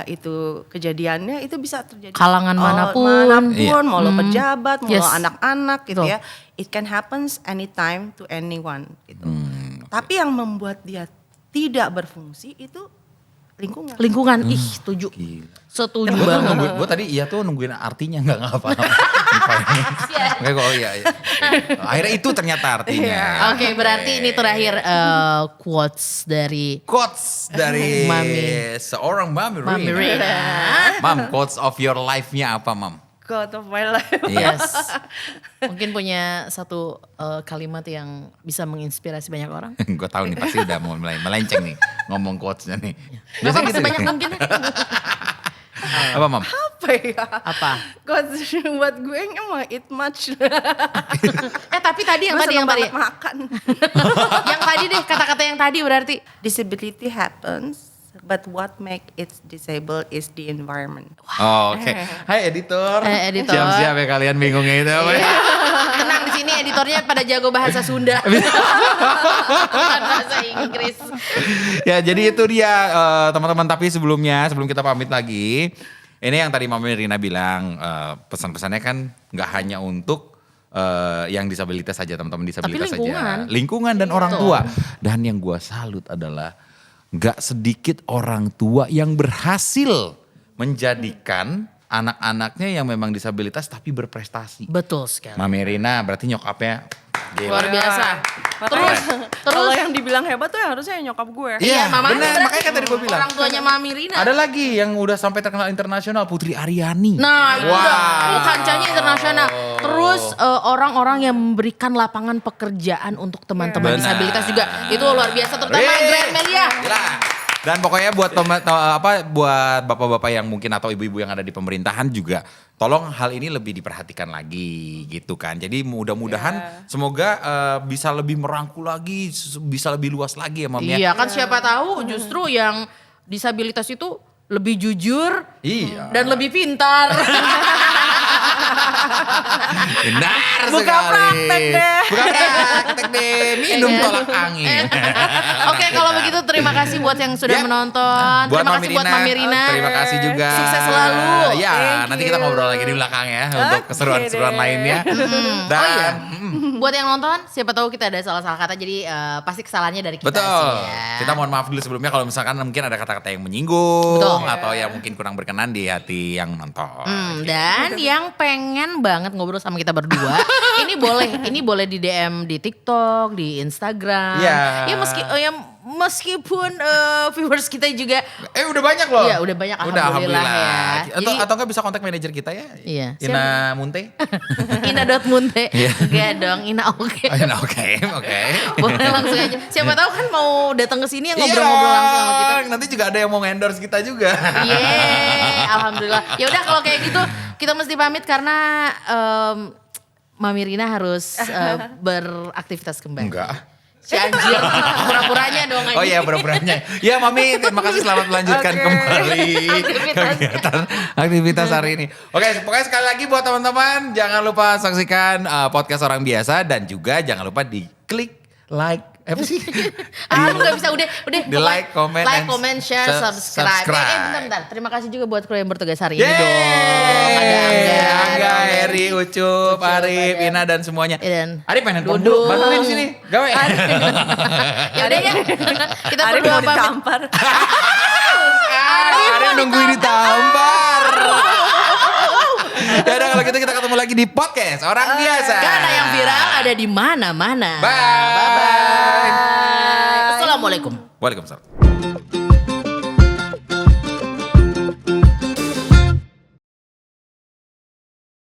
[SPEAKER 3] itu kejadiannya, itu bisa terjadi
[SPEAKER 2] Kalangan manapun.
[SPEAKER 3] mau lo pejabat, mau
[SPEAKER 2] Yes.
[SPEAKER 3] lo anak-anak gitu
[SPEAKER 2] Betul.
[SPEAKER 3] ya. It can happens anytime to anyone gitu. Tapi yang membuat dia tidak berfungsi itu lingkungan.
[SPEAKER 2] lingkungan. Ih, setuju.
[SPEAKER 1] Gila.
[SPEAKER 2] Setuju
[SPEAKER 1] Gue
[SPEAKER 2] banget.
[SPEAKER 1] tadi iya tuh nungguin artinya nggak ngapa-ngapa.
[SPEAKER 2] Siap.
[SPEAKER 1] Oke, oh iya. Akhirnya itu ternyata artinya.
[SPEAKER 2] Oke, berarti ini terakhir quotes dari
[SPEAKER 1] Quotes dari seorang Mami
[SPEAKER 2] Mami
[SPEAKER 1] Rina.
[SPEAKER 2] Rina.
[SPEAKER 1] Mam, quotes of your life-nya apa, Mam?
[SPEAKER 3] God of my life.
[SPEAKER 1] Iya.
[SPEAKER 2] Yes. Mungkin punya satu kalimat yang bisa menginspirasi banyak orang.
[SPEAKER 1] Gue tahu nih pasti udah mau mulai melenceng nih ngomong quotes-nya nih.
[SPEAKER 2] Gak apa-apa,
[SPEAKER 1] gitu
[SPEAKER 2] sebanyak
[SPEAKER 1] ya?
[SPEAKER 2] mungkin.
[SPEAKER 1] Apa, Mam?
[SPEAKER 3] Apa ya?
[SPEAKER 2] Apa?
[SPEAKER 3] God, buat gue emang eat much.
[SPEAKER 2] Tapi tadi yang
[SPEAKER 3] Gue
[SPEAKER 2] tadi
[SPEAKER 3] seneng
[SPEAKER 2] yang tadi.
[SPEAKER 3] banget makan.
[SPEAKER 2] Yang tadi deh, kata-kata yang tadi berarti.
[SPEAKER 3] Disability happens, but what make it disabled is the environment.
[SPEAKER 1] Oh, oke. Hai editor.
[SPEAKER 2] Editor.
[SPEAKER 1] Siap-siap ya kalian bingungnya itu apa ya?
[SPEAKER 2] Tenang, di sini editornya pada jago bahasa Sunda. Bukan bahasa Inggris.
[SPEAKER 1] Ya jadi itu dia teman-teman, tapi sebelum kita pamit lagi, ini yang tadi Mami Rina bilang, pesan-pesannya kan nggak hanya untuk yang disabilitas saja, teman-teman disabilitas saja, lingkungan dan orang tua. Dan yang gua salut adalah nggak sedikit orang tua yang berhasil menjadikan anak-anaknya yang memang disabilitas tapi berprestasi.
[SPEAKER 2] Betul sekali.
[SPEAKER 1] Mami Rina berarti nyokapnya gila.
[SPEAKER 2] Luar biasa.
[SPEAKER 3] Terus,
[SPEAKER 2] Terus
[SPEAKER 3] kalau yang dibilang hebat tuh yang harusnya nyokap gue.
[SPEAKER 1] Iya,
[SPEAKER 2] mamanya
[SPEAKER 1] benar.
[SPEAKER 2] berarti
[SPEAKER 1] Makanya kan tadi gue bilang.
[SPEAKER 2] orang tuanya Mami Rina.
[SPEAKER 1] Ada lagi yang udah sampai terkenal internasional, Putri Aryani.
[SPEAKER 2] Nah, itu
[SPEAKER 1] Wow.
[SPEAKER 2] udah kancahnya internasional. Terus orang-orang yang memberikan lapangan pekerjaan untuk teman-teman
[SPEAKER 1] Benar.
[SPEAKER 2] disabilitas juga itu luar biasa, terutama Grand Melia.
[SPEAKER 1] Gila. Dan pokoknya buat buat bapak-bapak yang mungkin atau ibu-ibu yang ada di pemerintahan juga, tolong hal ini lebih diperhatikan lagi gitu kan. Jadi mudah-mudahan semoga bisa lebih merangkul lagi, bisa lebih luas lagi ya, Mam ya.
[SPEAKER 2] Iya kan, siapa tahu justru yang disabilitas itu lebih jujur
[SPEAKER 1] Iya.
[SPEAKER 2] dan lebih pintar.
[SPEAKER 1] Benar
[SPEAKER 3] Buka
[SPEAKER 1] sekali.
[SPEAKER 3] praktek deh.
[SPEAKER 1] Buka praktek deh. Minum tolak angin.
[SPEAKER 2] Oke, kalau begitu terima kasih buat yang sudah
[SPEAKER 1] Ya.
[SPEAKER 2] menonton.
[SPEAKER 1] Buat
[SPEAKER 2] Terima kasih buat Mami Rina.
[SPEAKER 1] Terima kasih juga.
[SPEAKER 2] Sukses selalu.
[SPEAKER 1] Ya,
[SPEAKER 3] Thank
[SPEAKER 1] nanti
[SPEAKER 3] you.
[SPEAKER 1] kita ngobrol lagi di belakang ya untuk
[SPEAKER 3] Oke
[SPEAKER 1] keseruan-keseruan
[SPEAKER 3] deh.
[SPEAKER 1] lainnya. Dan
[SPEAKER 2] Oh iya. Buat yang nonton, siapa tahu kita ada salah-salah kata, jadi pasti kesalahannya dari kita
[SPEAKER 1] betul.
[SPEAKER 2] sih ya.
[SPEAKER 1] Kita mohon maaf dulu sebelumnya kalau misalkan mungkin ada kata-kata yang menyinggung
[SPEAKER 2] Betul.
[SPEAKER 1] atau yang mungkin kurang berkenan di hati yang nonton.
[SPEAKER 2] Dan yang pengen banget ngobrol sama kita berdua, ini boleh di DM di TikTok, di Instagram.
[SPEAKER 1] Iya.
[SPEAKER 2] Ya meskipun viewers kita juga
[SPEAKER 1] Udah banyak loh.
[SPEAKER 2] Iya, udah banyak, alhamdulillah ya. Jadi-
[SPEAKER 1] Atau enggak bisa kontak manajer kita ya?
[SPEAKER 2] Iya.
[SPEAKER 1] Ina Munte.
[SPEAKER 2] Ina.munte.
[SPEAKER 1] Iya.
[SPEAKER 2] Enggak dong, Ina oke.
[SPEAKER 1] Ina oke.
[SPEAKER 2] Boleh langsung aja. Siapa tahu kan mau datang ke sini ya ngobrol-ngobrol langsung sama kita.
[SPEAKER 1] Nanti juga ada yang mau endorse kita juga.
[SPEAKER 2] Yeay, alhamdulillah. Ya udah kalau kayak gitu kita mesti pamit karena Mami Rina harus beraktivitas kembali.
[SPEAKER 1] Enggak.
[SPEAKER 2] Si anjir, pura-puranya dong anjir.
[SPEAKER 1] Oh iya, pura-puranya. Ya Mami, terima kasih, selamat melanjutkan
[SPEAKER 3] Oke.
[SPEAKER 1] kembali
[SPEAKER 2] Aktivitasnya.
[SPEAKER 1] kegiatan aktivitas hari ini. Oke, pokoknya sekali lagi buat teman-teman, jangan lupa saksikan podcast Orang Biasa dan juga jangan lupa diklik like, apa sih?
[SPEAKER 2] Lu gak bisa, udah.
[SPEAKER 1] Di like, comment, and
[SPEAKER 2] comment, share, subscribe. Bentar. Terima kasih juga buat kru yang bertugas hari ini
[SPEAKER 1] Yeay.
[SPEAKER 2] dong. Ada
[SPEAKER 1] Angga, Heri, Ucup, Arif, Ina dan semuanya.
[SPEAKER 2] Dan
[SPEAKER 1] Arif pengen handphone
[SPEAKER 2] Dudung.
[SPEAKER 1] dulu, bantuin sini, gawe.
[SPEAKER 2] Ya udah ya. Kita
[SPEAKER 3] Arif
[SPEAKER 2] berdua
[SPEAKER 3] mau
[SPEAKER 2] pamit.
[SPEAKER 3] ditampar.
[SPEAKER 1] Arif nungguin ditampar. Ya udah kalau gitu kita ketemu lagi di podcast Orang Biasa.
[SPEAKER 2] Karena yang viral ada di mana-mana.
[SPEAKER 1] Bye.
[SPEAKER 2] Assalamualaikum.
[SPEAKER 1] Waalaikumsalam.